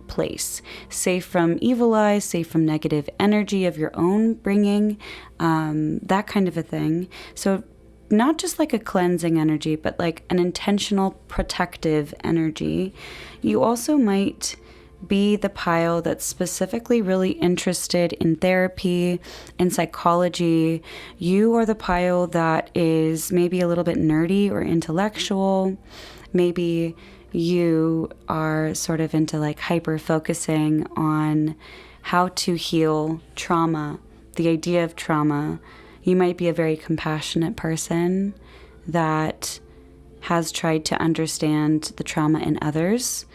place, safe from evil eyes, safe from negative energy of your own bringing, that kind of a thing. So not just like a cleansing energy, but like an intentional protective energy. You also might be the pile that's specifically really interested in therapy and psychology. You are the pile that is maybe a little bit nerdy or intellectual. Maybe you are sort of into like hyper focusing on how to heal trauma, the idea of trauma. You might be a very compassionate person that has tried to understand the trauma in others,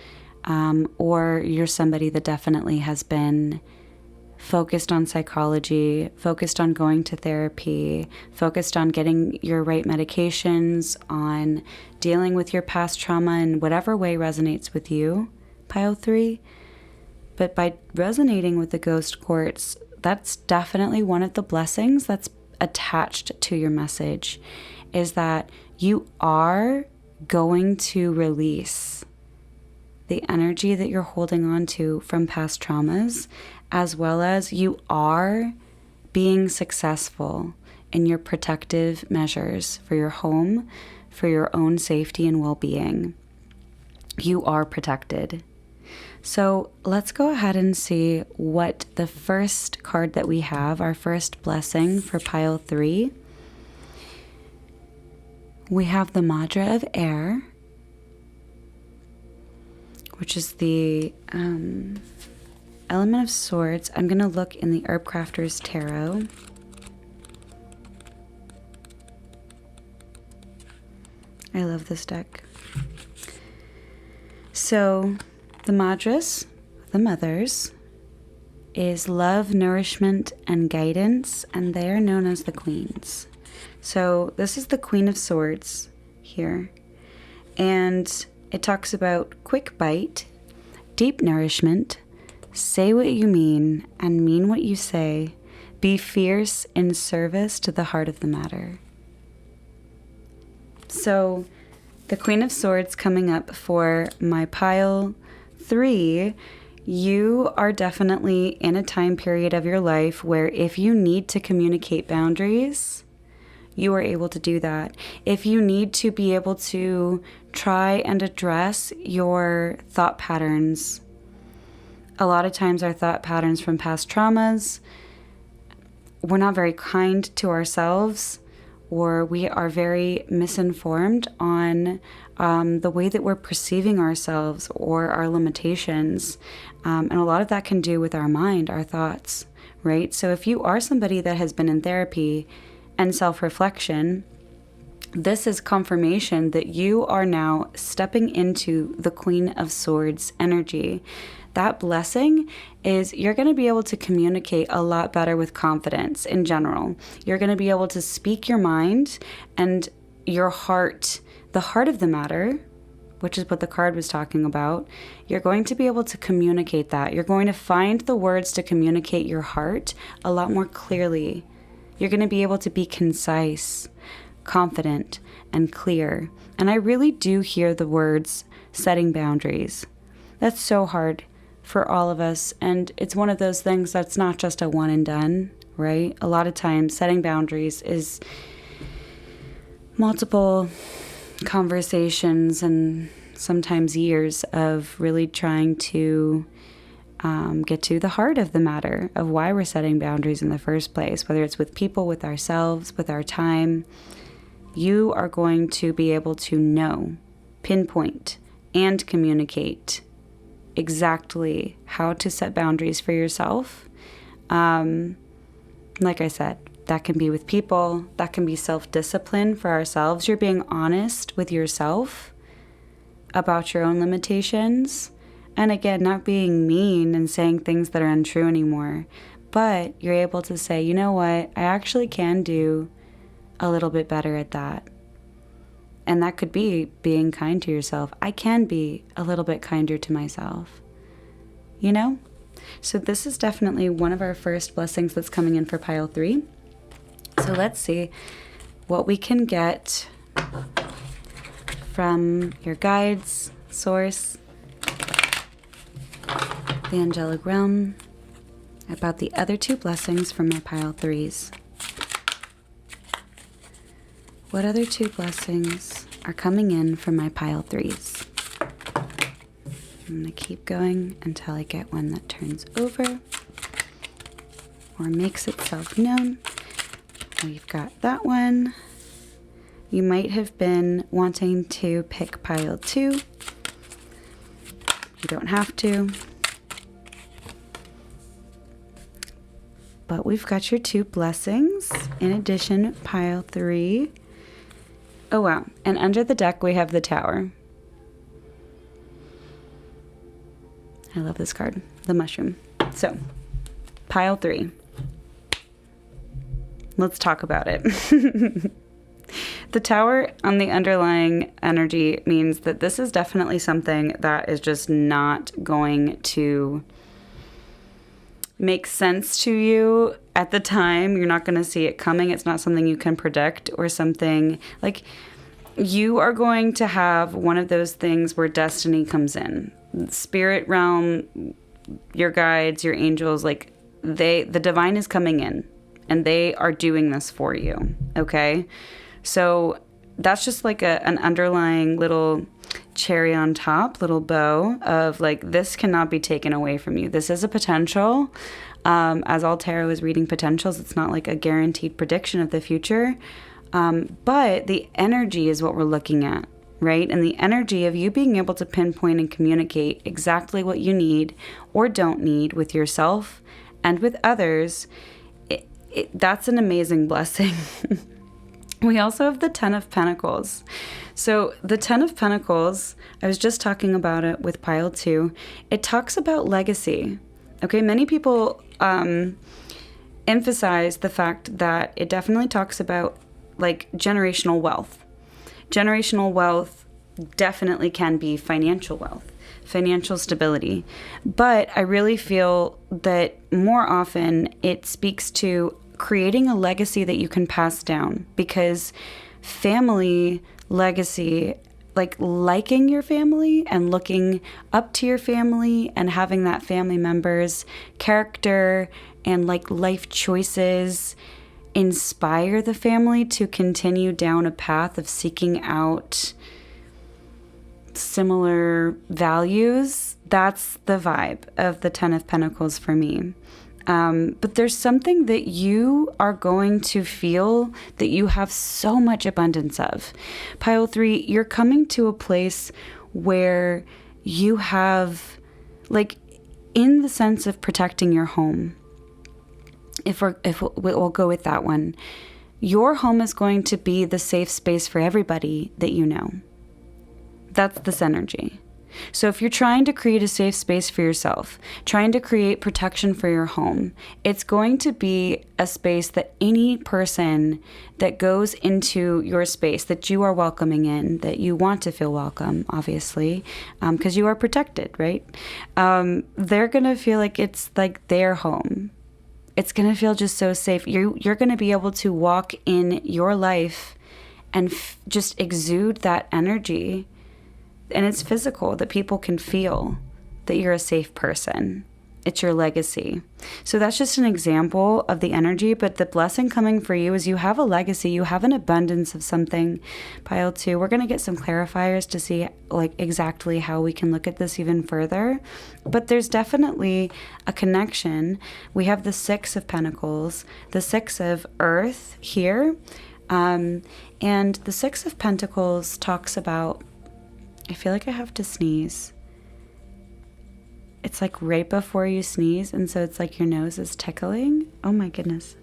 or you're somebody that definitely has been focused on psychology, focused on going to therapy, focused on getting your right medications, on dealing with your past trauma in whatever way resonates with you, pile 3. But by resonating with the ghost quartz, that's definitely one of the blessings that's attached to your message, is that you are going to release the energy that you're holding on to from past traumas, as well as you are being successful in your protective measures for your home, for your own safety and well-being. You are protected. So let's go ahead and see what the first card that we have, our first blessing for pile 3. We have the Madra of Air, which is the element of swords. I'm going to look in the Herb Crafter's Tarot. I love this deck. So the Madras, the mothers, is love, nourishment, and guidance, and they are known as the queens. So this is the Queen of Swords here, and it talks about quick bite, deep nourishment, say what you mean and mean what you say, be fierce in service to the heart of the matter. So the Queen of Swords coming up for my pile 3, you are definitely in a time period of your life where if you need to communicate boundaries, you are able to do that. If you need to be able to try and address your thought patterns, a lot of times our thought patterns from past traumas, we're not very kind to ourselves, or we are very misinformed on the way that we're perceiving ourselves or our limitations. And a lot of that can do with our mind, our thoughts, right? So if you are somebody that has been in therapy and self-reflection, this is confirmation that you are now stepping into the Queen of Swords energy. That blessing is you're going to be able to communicate a lot better with confidence in general. You're going to be able to speak your mind and your heart, the heart of the matter, which is what the card was talking about. You're going to be able to communicate that. You're going to find the words to communicate your heart a lot more clearly. You're going to be able to be concise, confident, and clear. And I really do hear the words setting boundaries. That's so hard for all of us, and it's one of those things that's not just a one and done, right? A lot of times setting boundaries is multiple conversations and sometimes years of really trying to get to the heart of the matter of why we're setting boundaries in the first place, whether it's with people, with ourselves, with our time. You are going to be able to know, pinpoint, and communicate exactly how to set boundaries for yourself. Like I said, that can be with people, that can be self-discipline for ourselves. You're being honest with yourself about your own limitations. And again, not being mean and saying things that are untrue anymore, but you're able to say, you know what, I actually can do a little bit better at that. And that could be being kind to yourself. I can be a little bit kinder to myself, you know? So this is definitely one of our first blessings that's coming in for pile 3. So let's see what we can get from your guides, source, the angelic realm, about the other 2 blessings from my pile 3s. What other 2 blessings are coming in from my pile 3s? I'm going to keep going until I get one that turns over or makes itself known. We've got that one. You might have been wanting to pick pile 2. You don't have to. But we've got your 2 blessings. In addition, pile 3. Oh, wow. And under the deck, we have the Tower. I love this card, the mushroom. So, pile 3. Let's talk about it. The Tower on the underlying energy means that this is definitely something that is just not going to make sense to you at the time. You're not going to see it coming. It's not something you can predict, or something like you are going to have one of those things where destiny comes in. Spirit realm, your guides, your angels, like the divine is coming in and they are doing this for you. Okay. So that's just like an underlying little cherry on top, little bow of like, this cannot be taken away from you. This is a potential. As all tarot is reading potentials, it's not like a guaranteed prediction of the future. But the energy is what we're looking at, right? And the energy of you being able to pinpoint and communicate exactly what you need or don't need with yourself and with others, that's an amazing blessing. We also have the 10 of Pentacles. So the 10 of Pentacles, I was just talking about it with pile 2. It talks about legacy. Okay, many people emphasize the fact that it definitely talks about like generational wealth. Generational wealth definitely can be financial wealth, financial stability. But I really feel that more often it speaks to creating a legacy that you can pass down, because family legacy, like liking your family and looking up to your family and having that family member's character and like life choices inspire the family to continue down a path of seeking out similar values. That's the vibe of the 10 of Pentacles for me. But there's something that you are going to feel that you have so much abundance of. Pile 3, you're coming to a place where you have, like, in the sense of protecting your home, if we'll go with that one, your home is going to be the safe space for everybody that you know. That's this energy. So if you're trying to create a safe space for yourself, trying to create protection for your home, it's going to be a space that any person that goes into your space, that you are welcoming in, that you want to feel welcome, obviously, because you are protected, right? They're going to feel like it's like their home. It's going to feel just so safe. You're going to be able to walk in your life and just exude that energy. And it's physical, that people can feel that you're a safe person. It's your legacy. So that's just an example of the energy, but the blessing coming for you is you have a legacy, you have an abundance of something. Pile 2, we're going to get some clarifiers to see like exactly how we can look at this even further. But there's definitely a connection. We have the 6 of Pentacles, the 6 of Earth here. And the 6 of Pentacles talks about I feel like I have to sneeze. It's like right before you sneeze, and so it's like your nose is tickling. Oh my goodness.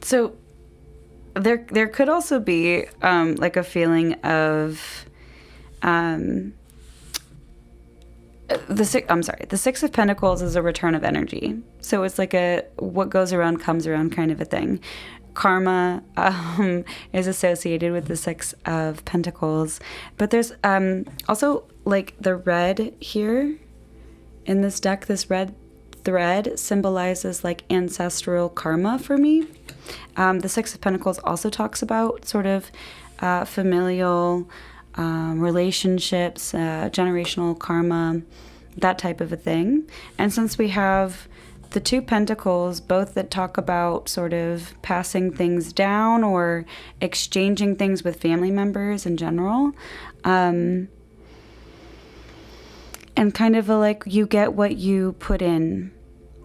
So there could also be like a feeling of the Six of Pentacles is a return of energy. So it's like a what goes around comes around kind of a thing. Karma is associated with the Six of Pentacles, but there's also like the red here in this deck. This red thread symbolizes like ancestral karma for me. The Six of Pentacles also talks about sort of familial relationships, generational karma, that type of a thing. And since we have the two pentacles, both that talk about sort of passing things down or exchanging things with family members in general, and kind of like you get what you put in.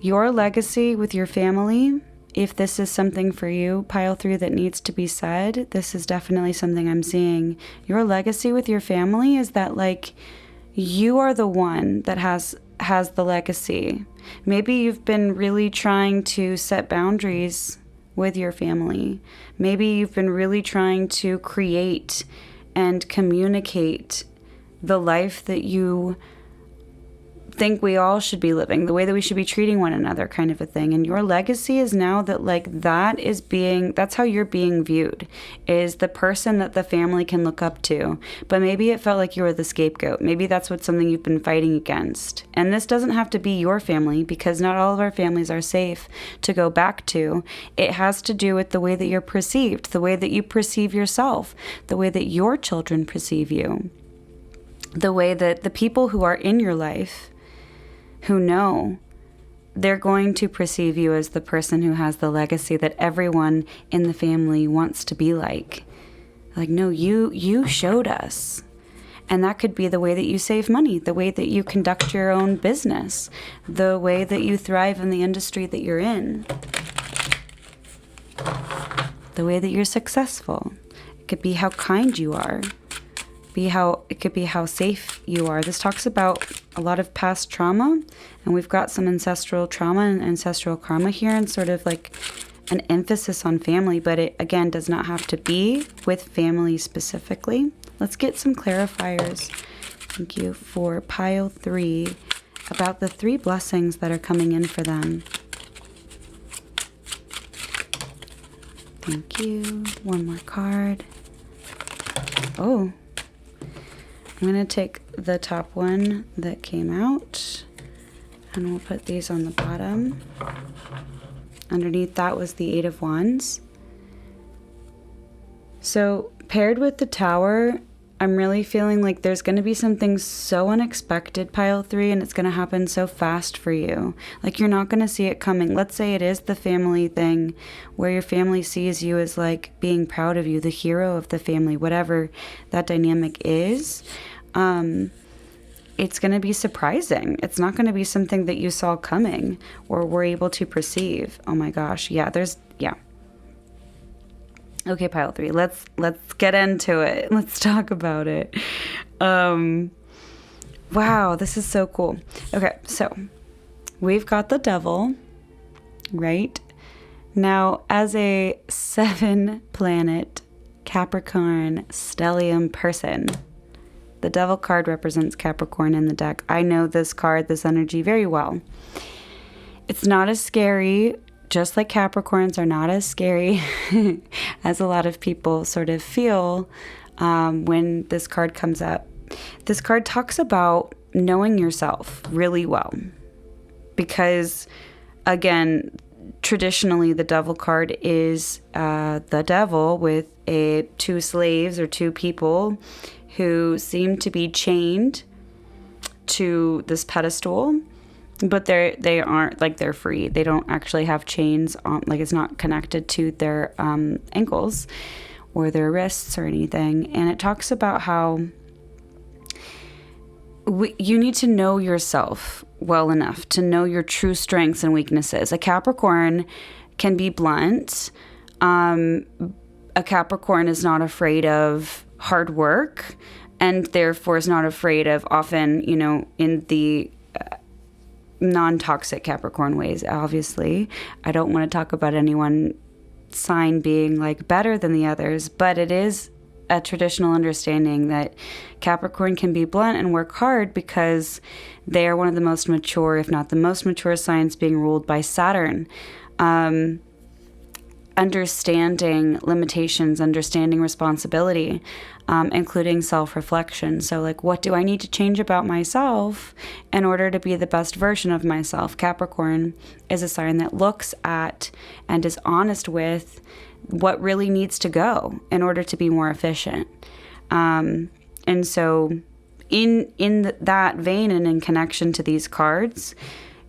Your legacy with your family, if this is something for you, pile 3, that needs to be said, this is definitely something I'm seeing. Your legacy with your family is that like you are the one that has the legacy. Maybe you've been really trying to set boundaries with your family. Maybe you've been really trying to create and communicate the life that you think we all should be living, the way that we should be treating one another, kind of a thing. And your legacy is now that like that's how you're being viewed, is the person that the family can look up to. But maybe it felt like you were the scapegoat. Maybe that's something you've been fighting against. And this doesn't have to be your family, because not all of our families are safe to go back to. It has to do with the way that you're perceived, the way that you perceive yourself, the way that your children perceive you, the way that the people who are in your life who know, they're going to perceive you as the person who has the legacy that everyone in the family wants to be like. Like, no, you showed us. And that could be the way that you save money, the way that you conduct your own business, the way that you thrive in the industry that you're in, the way that you're successful. It could be how kind you are. It could be how safe you are. This talks about a lot of past trauma, and we've got some ancestral trauma and ancestral karma here, and sort of like an emphasis on family, but it again does not have to be with family specifically. Let's get some clarifiers. Thank you for pile 3 about the 3 blessings that are coming in for them. Thank you. One more card. Oh. I'm going to take the top one that came out, and we'll put these on the bottom. Underneath that was the 8 of Wands. So paired with the Tower, I'm really feeling like there's going to be something so unexpected, pile 3, and it's going to happen so fast for you. Like you're not going to see it coming. Let's say it is the family thing where your family sees you as like being proud of you, the hero of the family, whatever that dynamic is. It's going to be surprising. It's not going to be something that you saw coming or were able to perceive. Oh my gosh. Yeah, yeah. Okay, pile 3. Let's get into it. Let's talk about it. Wow, this is so cool. Okay, so we've got the Devil, right? Now, as a 7-planet Capricorn stellium person, the Devil card represents Capricorn in the deck. I know this card, this energy very well. It's not as scary, just like Capricorns are not as scary as a lot of people sort of feel when this card comes up. This card talks about knowing yourself really well. Because, again, traditionally the Devil card is the devil with 2 slaves or 2 people who seem to be chained to this pedestal, but they aren't, like, they're free. They don't actually have chains on, like it's not connected to their ankles or their wrists or anything. And it talks about how you need to know yourself well enough to know your true strengths and weaknesses. A Capricorn can be blunt. A Capricorn is not afraid of hard work and therefore is not afraid of, often, you know, in the non-toxic Capricorn ways, obviously. I don't want to talk about anyone sign being like better than the others, but it is a traditional understanding that Capricorn can be blunt and work hard because they are one of the most mature, if not the most mature signs, being ruled by Saturn. Understanding limitations, understanding responsibility, including self-reflection. So like, what do I need to change about myself in order to be the best version of myself? Capricorn is a sign that looks at and is honest with what really needs to go in order to be more efficient. And so in that vein and in connection to these cards,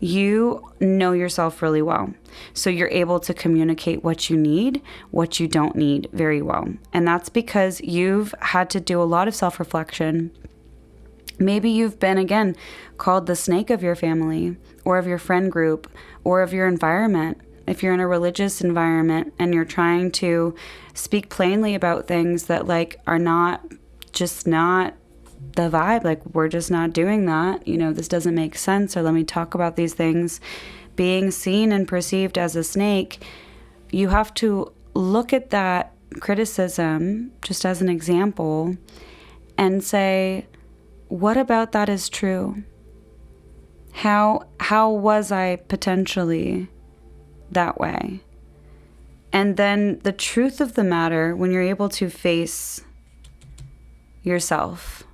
you know yourself really well. So you're able to communicate what you need, what you don't need very well. And that's because you've had to do a lot of self-reflection. Maybe you've been, again, called the snake of your family or of your friend group or of your environment. If you're in a religious environment and you're trying to speak plainly about things that like are not the vibe, like we're just not doing that, you know, this doesn't make sense, or let me talk about these things, being seen and perceived as a snake, you have to look at that criticism just as an example and say, what about that is true? How was I potentially that way? And then the truth of the matter, when you're able to face yourself,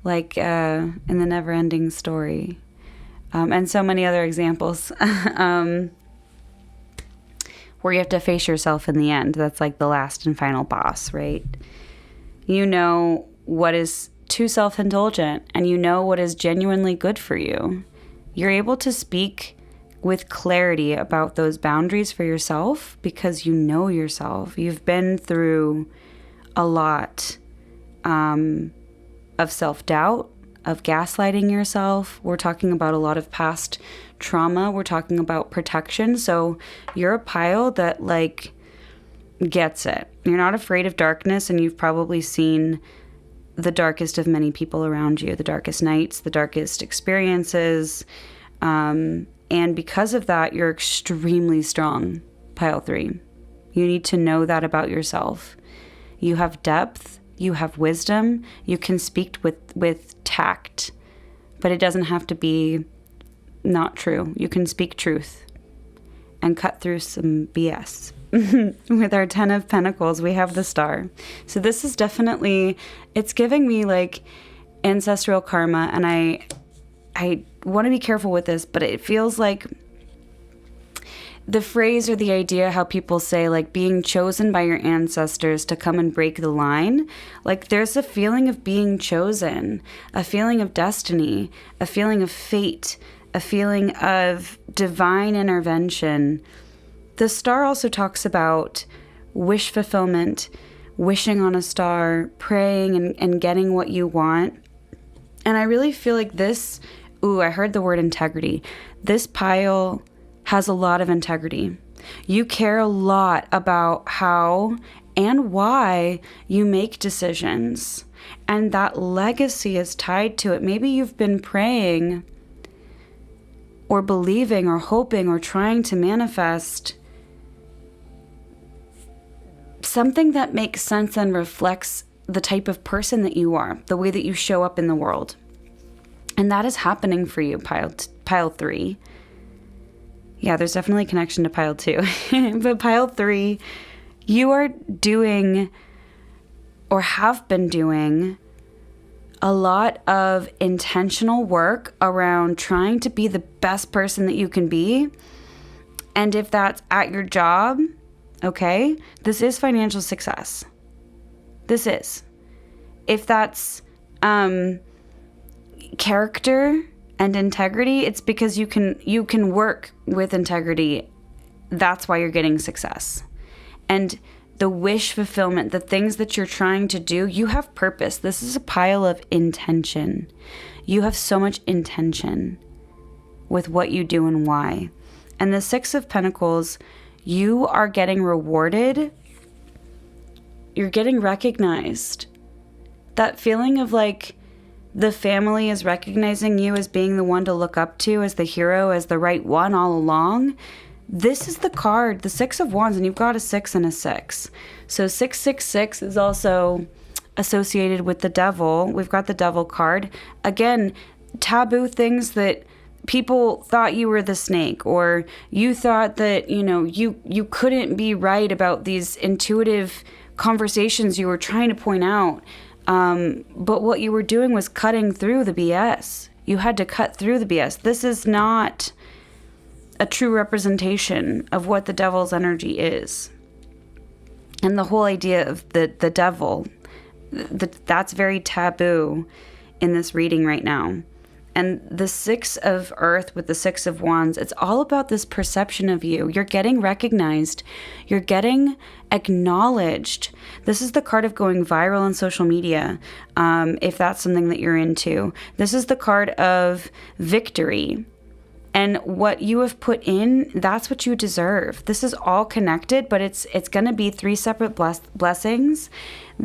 like in the Never-Ending Story, and so many other examples, where you have to face yourself in the end. That's like the last and final boss, right? You know what is too self-indulgent, and you know what is genuinely good for you. You're able to speak with clarity about those boundaries for yourself because you know yourself. You've been through a lot of self-doubt, of gaslighting yourself. We're talking about a lot of past trauma. We're talking about protection. So you're a pile that like gets it. You're not afraid of darkness, and you've probably seen the darkest of many people around you, the darkest nights, the darkest experiences. And because of that, you're extremely strong, pile 3. You need to know that about yourself. You have depth. You have wisdom. You can speak with tact, but it doesn't have to be not true. You can speak truth and cut through some BS. With our 10 of Pentacles, we have the Star. So this is definitely, it's giving me like ancestral karma, and I want to be careful with this, but it feels like the phrase or the idea, how people say like being chosen by your ancestors to come and break the line, like there's a feeling of being chosen, a feeling of destiny, a feeling of fate, a feeling of divine intervention. The Star also talks about wish fulfillment, wishing on a star, praying and getting what you want. And I really feel like this, I heard the word integrity. This pile has a lot of integrity. You care a lot about how and why you make decisions. And that legacy is tied to it. Maybe you've been praying or believing or hoping or trying to manifest something that makes sense and reflects the type of person that you are, the way that you show up in the world. And that is happening for you, pile 3. Yeah, there's definitely a connection to pile 2. But pile 3, you are doing or have been doing a lot of intentional work around trying to be the best person that you can be. And if that's at your job, okay, this is financial success. This is. If that's character and integrity, it's because you can work with integrity. That's why you're getting success. And the wish fulfillment, the things that you're trying to do, you have purpose. This is a pile of intention. You have so much intention with what you do and why. And the 6 of Pentacles, you are getting rewarded. You're getting recognized that feeling of like the family is recognizing you as being the one to look up to, as the hero, as the right one all along. This is the card, the Six of Wands, and you've got a 6 and a 6. So 666 is also associated with the devil. We've got the devil card. Again, taboo things that people thought you were the snake, or you thought that, you couldn't be right about these intuitive conversations you were trying to point out. But what you were doing was cutting through the BS. You had to cut through the BS. This is not a true representation of what the devil's energy is. And the whole idea of the devil, that's very taboo in this reading right now. And the 6 of Earth with the 6 of Wands, it's all about this perception of you. You're getting recognized. You're getting acknowledged. This is the card of going viral on social media, if that's something that you're into. This is the card of victory. And what you have put in, that's what you deserve. This is all connected, but it's going to be 3 separate blessings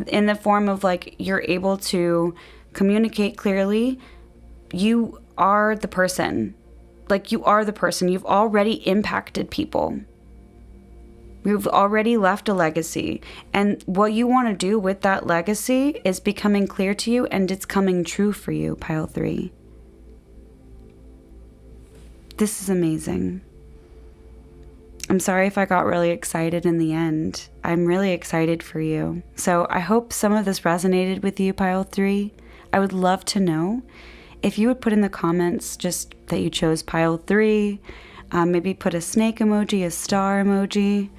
in the form of like you're able to communicate clearly. You are the person. Like, you are the person. You've already impacted people. You've already left a legacy. And what you want to do with that legacy is becoming clear to you, and it's coming true for you, pile 3. This is amazing. I'm sorry if I got really excited in the end. I'm really excited for you. So I hope some of this resonated with you, pile 3. I would love to know. If you would put in the comments just that you chose pile 3, maybe put a snake emoji, a star emoji.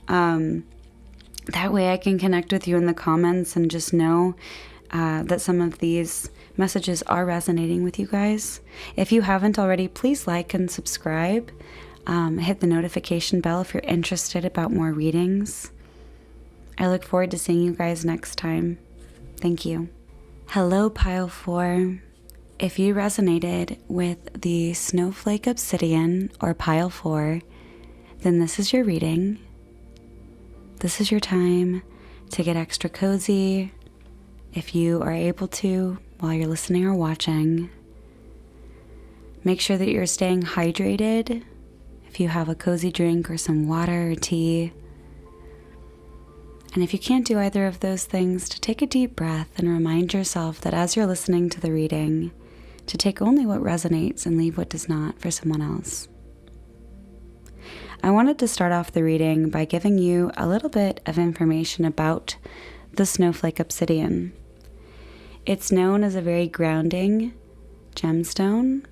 That way I can connect with you in the comments and just know that some of these messages are resonating with you guys. If you haven't already, please like and subscribe. Hit the notification bell if you're interested about more readings. I look forward to seeing you guys next time. Thank you. Hello, pile 4. If you resonated with the Snowflake Obsidian or pile 4, then this is your reading. This is your time to get extra cozy. If you are able to, while you're listening or watching, make sure that you're staying hydrated. If you have a cozy drink or some water or tea. And if you can't do either of those things, to take a deep breath and remind yourself that as you're listening to the reading, to take only what resonates and leave what does not for someone else. I wanted to start off the reading by giving you a little bit of information about the Snowflake Obsidian. It's known as a very grounding gemstone.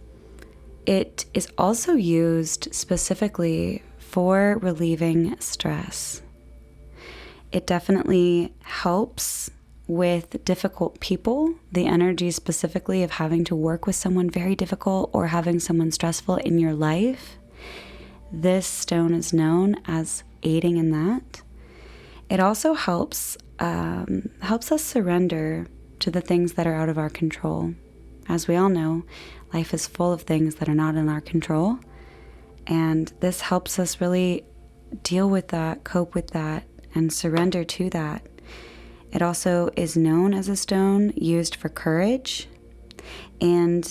It is also used specifically for relieving stress. It definitely helps with difficult people, the energy specifically of having to work with someone very difficult or having someone stressful in your life. This stone is known as aiding in that. It also helps us surrender to the things that are out of our control. As we all know, life is full of things that are not in our control, and this helps us really deal with that, cope with that, and surrender to that. It also is known as a stone used for courage, and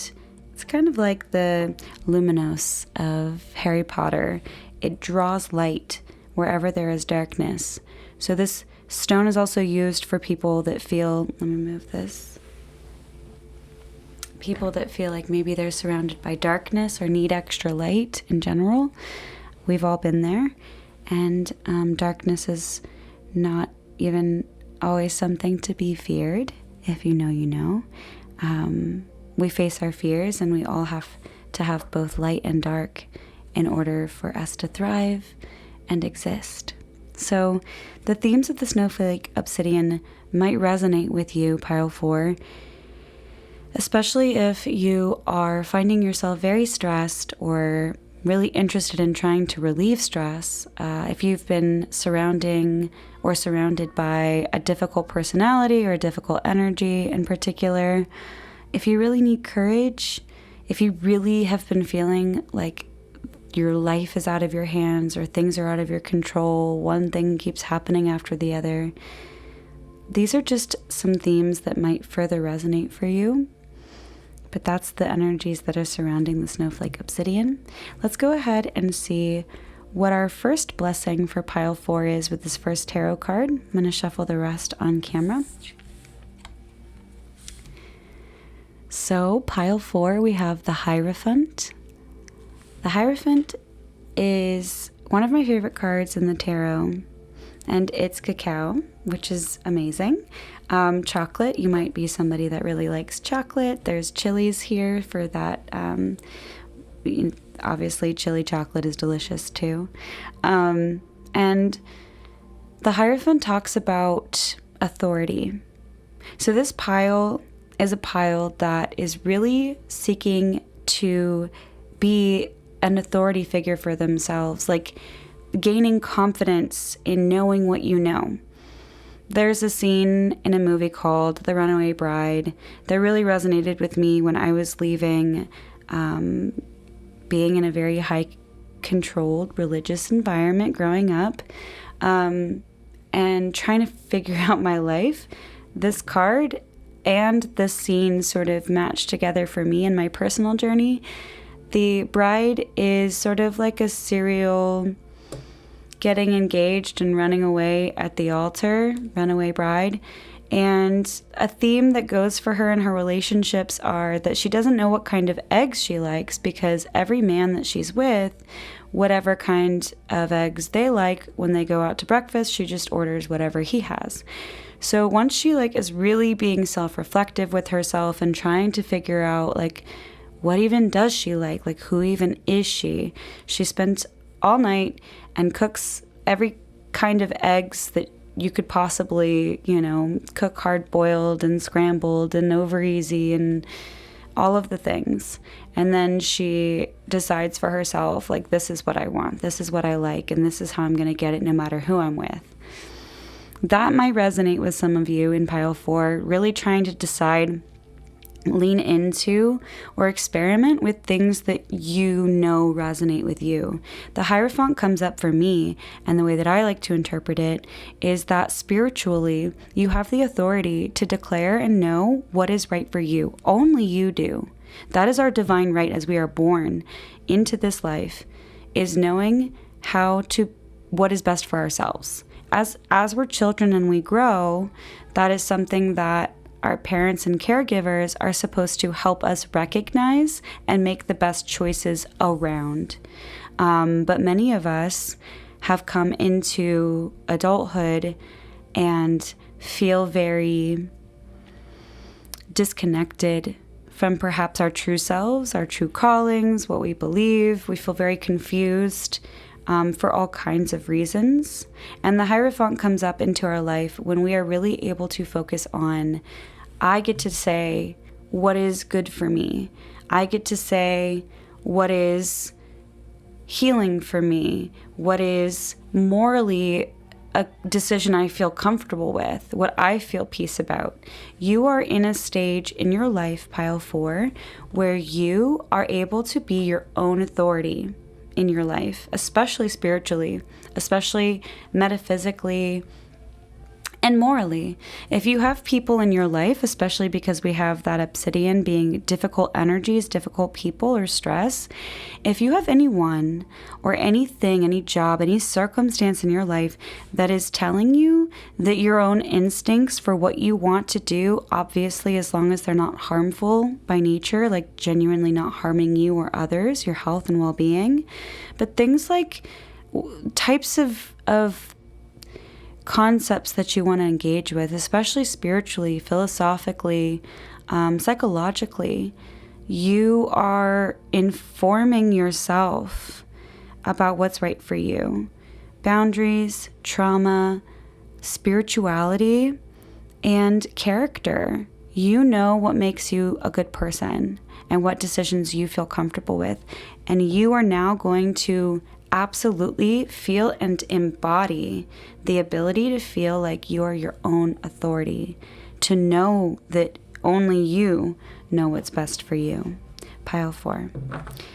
it's kind of like the Luminos of Harry Potter. It draws light wherever there is darkness. So this stone is also used for people that feel, let me move this, people that feel like maybe they're surrounded by darkness or need extra light in general. We've all been there, and darkness is not even always something to be feared. If you know, you know. We face our fears, and we all have to have both light and dark in order for us to thrive and exist. So the themes of the Snowflake Obsidian might resonate with you, pile 4, especially if you are finding yourself very stressed or really interested in trying to relieve stress. If you've been surrounded by a difficult personality or a difficult energy in particular, if you really need courage, if you really have been feeling like your life is out of your hands or things are out of your control, one thing keeps happening after the other, these are just some themes that might further resonate for you. But that's the energies that are surrounding the snowflake obsidian. Let's go ahead and see what our first blessing for pile 4 is with this first tarot card. I'm going to shuffle the rest on camera. So pile 4, we have the Hierophant. The Hierophant is one of my favorite cards in the tarot, and it's cacao, which is amazing. Chocolate, you might be somebody that really likes chocolate. There's chilies here for that. Obviously, chili chocolate is delicious too. And the Hierophant talks about authority. So this pile is a pile that is really seeking to be an authority figure for themselves, like gaining confidence in knowing what you know. There's a scene in a movie called The Runaway Bride that really resonated with me when I was leaving being in a very high controlled religious environment growing up, and trying to figure out my life. This card and this scene sort of matched together for me in my personal journey. The bride is sort of like a serial getting engaged and running away at the altar, runaway bride. And a theme that goes for her in her relationships are that she doesn't know what kind of eggs she likes, because every man that she's with, whatever kind of eggs they like, when they go out to breakfast, she just orders whatever he has. So once she is really being self-reflective with herself and trying to figure out what even does she like who even is she spends all night and cooks every kind of eggs that you could possibly, cook hard boiled and scrambled and over easy and all of the things. And then she decides for herself, this is what I want, this is what I like, and this is how I'm going to get it no matter who I'm with. That might resonate with some of you in pile 4, really trying to decide, lean into, or experiment with things that you know resonate with you. The Hierophant comes up for me, and the way that I like to interpret it is that spiritually, you have the authority to declare and know what is right for you. Only you do. That is our divine right as we are born into this life, is knowing what is best for ourselves. As we're children and we grow, that is something that our parents and caregivers are supposed to help us recognize and make the best choices around. But many of us have come into adulthood and feel very disconnected from perhaps our true selves, our true callings, what we believe. We feel very confused for all kinds of reasons. And the Hierophant comes up into our life when we are really able to focus on, I get to say what is good for me. I get to say what is healing for me, what is morally a decision I feel comfortable with, what I feel peace about. You are in a stage in your life, pile 4, where you are able to be your own authority in your life, especially spiritually, especially metaphysically, and morally. If you have people in your life, especially because we have that obsidian being difficult energies, difficult people, or stress, if you have anyone or anything, any job, any circumstance in your life that is telling you that your own instincts for what you want to do, obviously as long as they're not harmful by nature, like genuinely not harming you or others, your health and well-being, but things like types of concepts that you want to engage with, especially spiritually, philosophically, psychologically, you are informing yourself about what's right for you. Boundaries, trauma, spirituality, and character. You know what makes you a good person and what decisions you feel comfortable with. And you are now going to absolutely feel and embody the ability to feel like you are your own authority, to know that only you know what's best for you. Pile 4.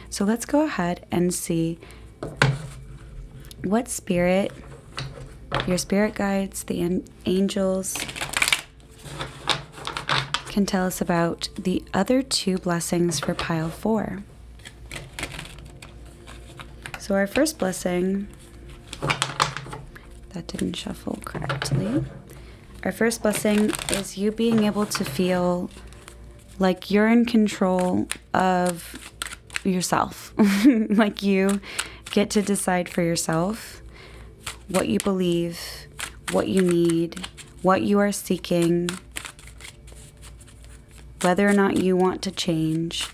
So let's go ahead and see what spirit, your spirit guides, the angels, can tell us about the other two blessings for pile 4. So our first blessing, that didn't shuffle correctly. Our first blessing is you being able to feel like you're in control of yourself. Like you get to decide for yourself what you believe, what you need, what you are seeking, whether or not you want to change,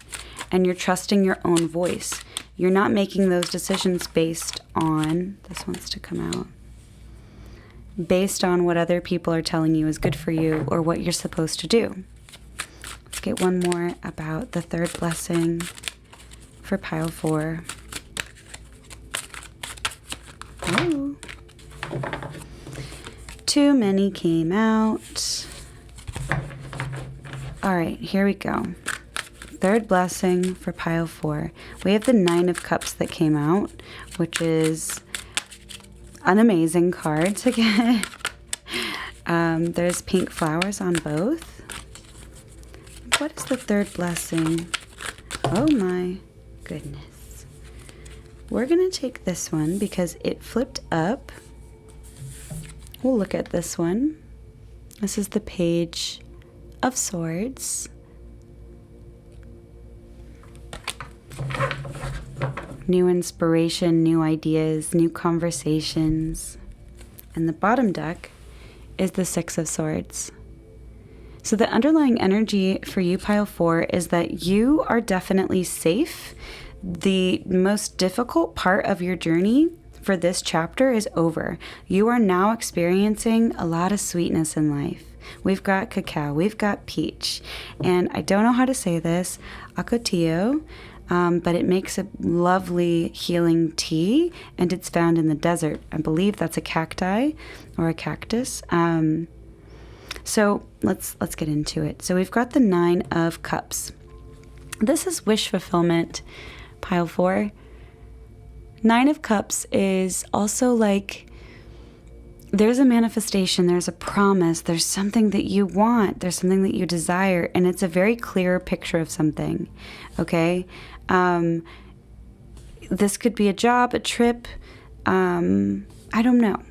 and you're trusting your own voice. You're not making those decisions based on, this wants to come out, based on what other people are telling you is good for you or what you're supposed to do. Let's get one more about the third blessing for pile 4. Oh. Too many came out. All right, here we go. Third blessing for pile 4. We have the 9 of Cups that came out, which is an amazing card to get. There's pink flowers on both. What is the third blessing? Oh my goodness. We're going to take this one because it flipped up. We'll look at this one. This is the Page of Swords. New inspiration, new ideas, new conversations. And the bottom deck is the 6 of Swords. So the underlying energy for you, pile 4, is that you are definitely safe. The most difficult part of your journey for this chapter is over. You are now experiencing a lot of sweetness in life. We've got cacao, we've got peach, and I don't know how to say this, acotillo, but it makes a lovely healing tea, and it's found in the desert. I believe that's a cacti or a cactus. So let's get into it. So we've got the 9 of Cups. This is wish fulfillment, pile 4. 9 of Cups is also like there's a manifestation, there's a promise, there's something that you want, there's something that you desire, and it's a very clear picture of something, okay? This could be a job, a trip, I don't know.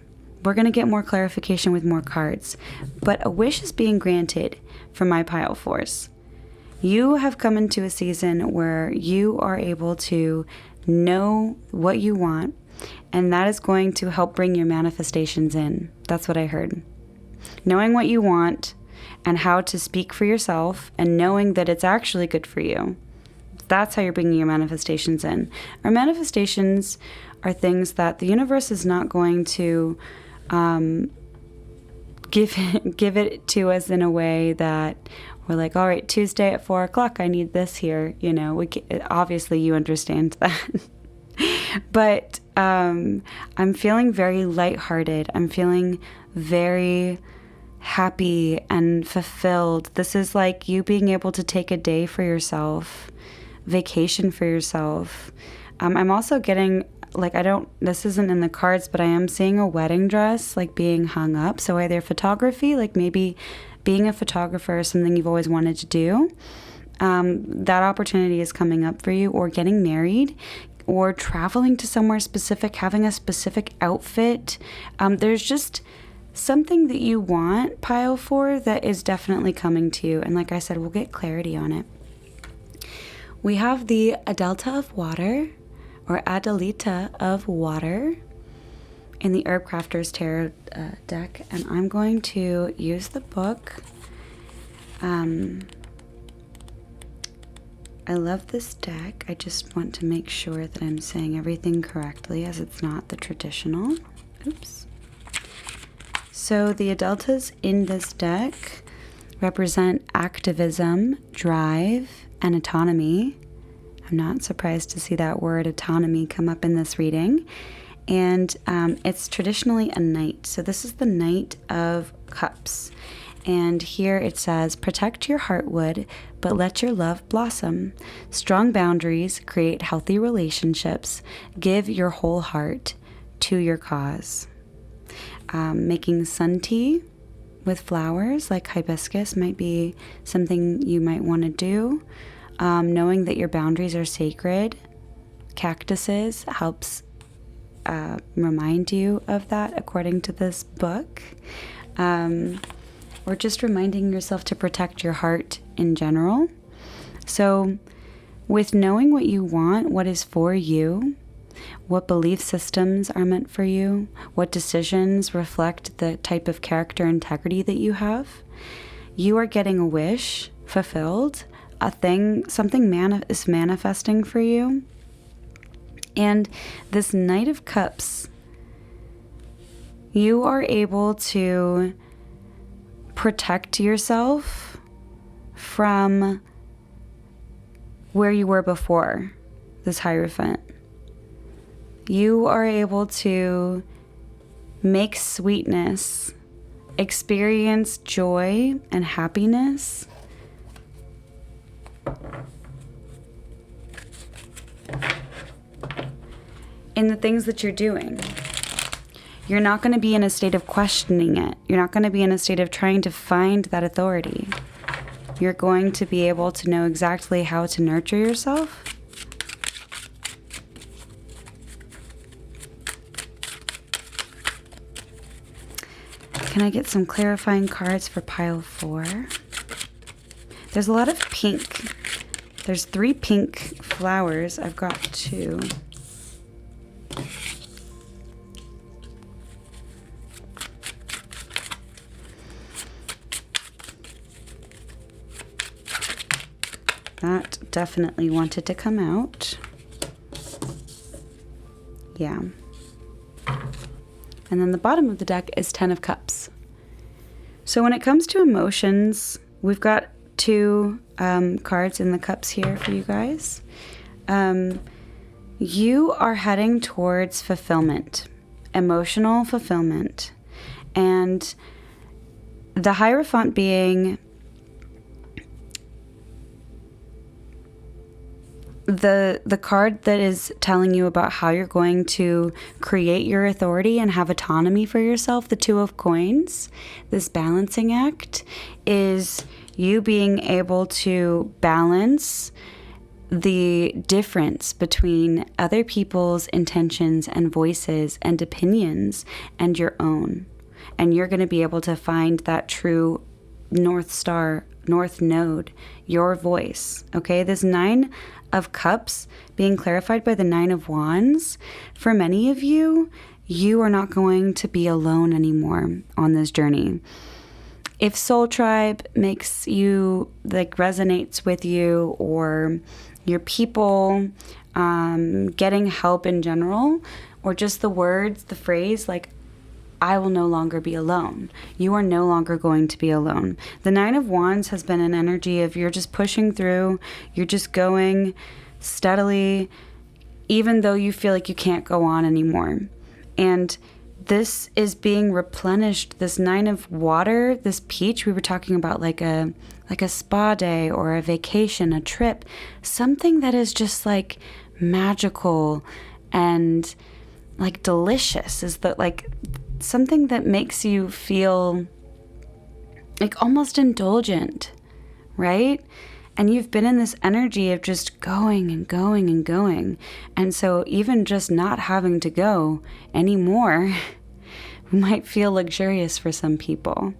We're going to get more clarification with more cards, but a wish is being granted for my pile 4s. You have come into a season where you are able to know what you want, and that is going to help bring your manifestations in. That's what I heard. Knowing what you want and how to speak for yourself and knowing that it's actually good for you. That's how you're bringing your manifestations in. Our manifestations are things that the universe is not going to give it to us in a way that we're like, all right, Tuesday at 4 o'clock, I need this here. You know, obviously you understand that. But I'm feeling very lighthearted. I'm feeling very happy and fulfilled. This is like you being able to take a day for yourself, vacation for yourself. I'm also getting, like, this isn't in the cards, but I am seeing a wedding dress, like, being hung up. So either photography, like maybe being a photographer is something you've always wanted to do. That opportunity is coming up for you, or getting married, or traveling to somewhere specific, having a specific outfit. There's just something that you want, pile 4, that is definitely coming to you. And like I said, we'll get clarity on it. We have the Adelta of Water, or Adelita of Water, in the Herb Crafter's Tarot deck. And I'm going to use the book. I love this deck. I just want to make sure that I'm saying everything correctly, as it's not the traditional. Oops. So the Adeltas in this deck represent activism, drive, and autonomy. I'm not surprised to see that word autonomy come up in this reading. And it's traditionally a knight. So this is the Knight of Cups. And here it says, protect your heartwood, but let your love blossom. Strong boundaries create healthy relationships. Give your whole heart to your cause. Making sun tea with flowers, like hibiscus might be something you might want to do. Knowing that your boundaries are sacred. Cactuses helps remind you of that, according to this book. Or just reminding yourself to protect your heart in general. So with knowing what you want, what is for you, what belief systems are meant for you, what decisions reflect the type of character integrity that you have, you are getting a wish fulfilled, something is manifesting for you. And this Knight of Cups, you are able to protect yourself from where you were before this Hierophant. You are able to make sweetness, experience joy and happiness in the things that you're doing. You're not going to be in a state of questioning it. You're not going to be in a state of trying to find that authority. You're going to be able to know exactly how to nurture yourself. Can I get some clarifying cards for pile 4? There's a lot of pink. There's 3 pink flowers. I've got 2. That definitely wanted to come out. Yeah. And then the bottom of the deck is 10 of Cups. So when it comes to emotions, we've got 2 cards in the cups here for you guys. You are heading towards fulfillment, emotional fulfillment. And the Hierophant being the card that is telling you about how you're going to create your authority and have autonomy for yourself. The 2 of Coins, this balancing act, is you being able to balance the difference between other people's intentions and voices and opinions and your own. And you're going to be able to find that true North Star, North Node, your voice. Okay, this 9 of Cups being clarified by the 9 of Wands. For many of you, you are not going to be alone anymore on this journey. If Soul Tribe makes you, resonates with you, or your people, getting help in general, or just the words, the phrase, I will no longer be alone. You are no longer going to be alone. The 9 of Wands has been an energy of you're just pushing through, you're just going steadily, even though you feel like you can't go on anymore. And this is being replenished. This 9 of Water, this peach, we were talking about like a spa day or a vacation, a trip, something that is just magical and delicious, is that something that makes you feel almost indulgent, right? And you've been in this energy of just going and going and going. And so even just not having to go anymore might feel luxurious for some people.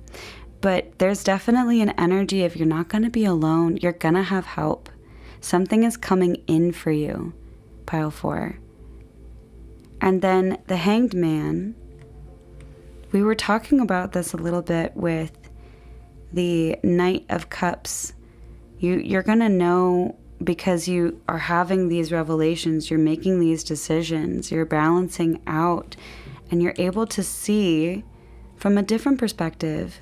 But there's definitely an energy of you're not going to be alone. You're going to have help. Something is coming in for you, pile 4. And then the Hanged Man. We were talking about this a little bit with the Knight of Cups. You're going to know because you are having these revelations, you're making these decisions, you're balancing out, and you're able to see from a different perspective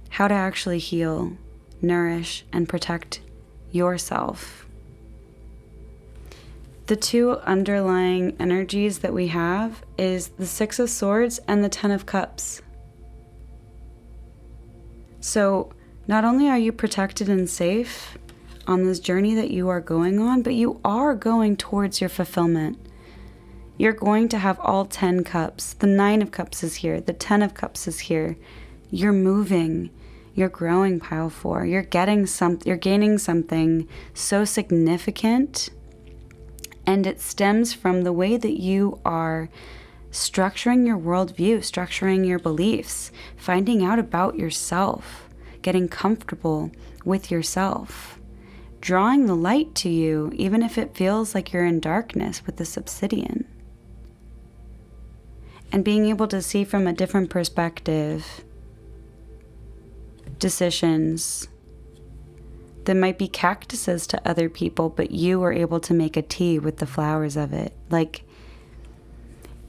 how to actually heal, nourish, and protect yourself. The 2 underlying energies that we have is the 6 of Swords and the 10 of Cups. So not only are you protected and safe on this journey that you are going on, but you are going towards your fulfillment. You're going to have all 10 cups. The 9 of Cups is here. The 10 of Cups is here. You're moving. You're growing, pile 4. You're gaining something so significant, and it stems from the way that you are structuring your worldview, structuring your beliefs, finding out about yourself, getting comfortable with yourself, drawing the light to you, even if it feels like you're in darkness with this obsidian, and being able to see from a different perspective decisions that might be cactuses to other people, but you were able to make a tea with the flowers of it. Like,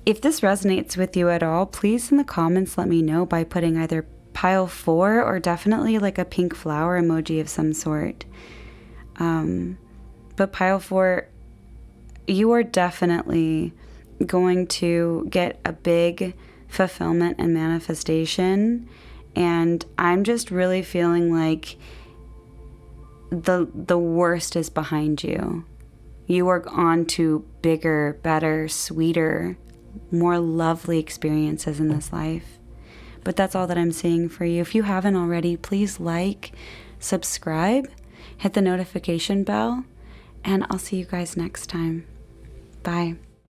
if this resonates with you at all, please in the comments let me know by putting either pile 4 or definitely like a pink flower emoji of some sort. But pile 4, you are definitely going to get a big fulfillment and manifestation. And I'm just really feeling like the worst is behind you. You are on to bigger, better, sweeter, more lovely experiences in this life. But that's all that I'm seeing for you. If you haven't already, please like, subscribe, hit the notification bell, and I'll see you guys next time. Bye.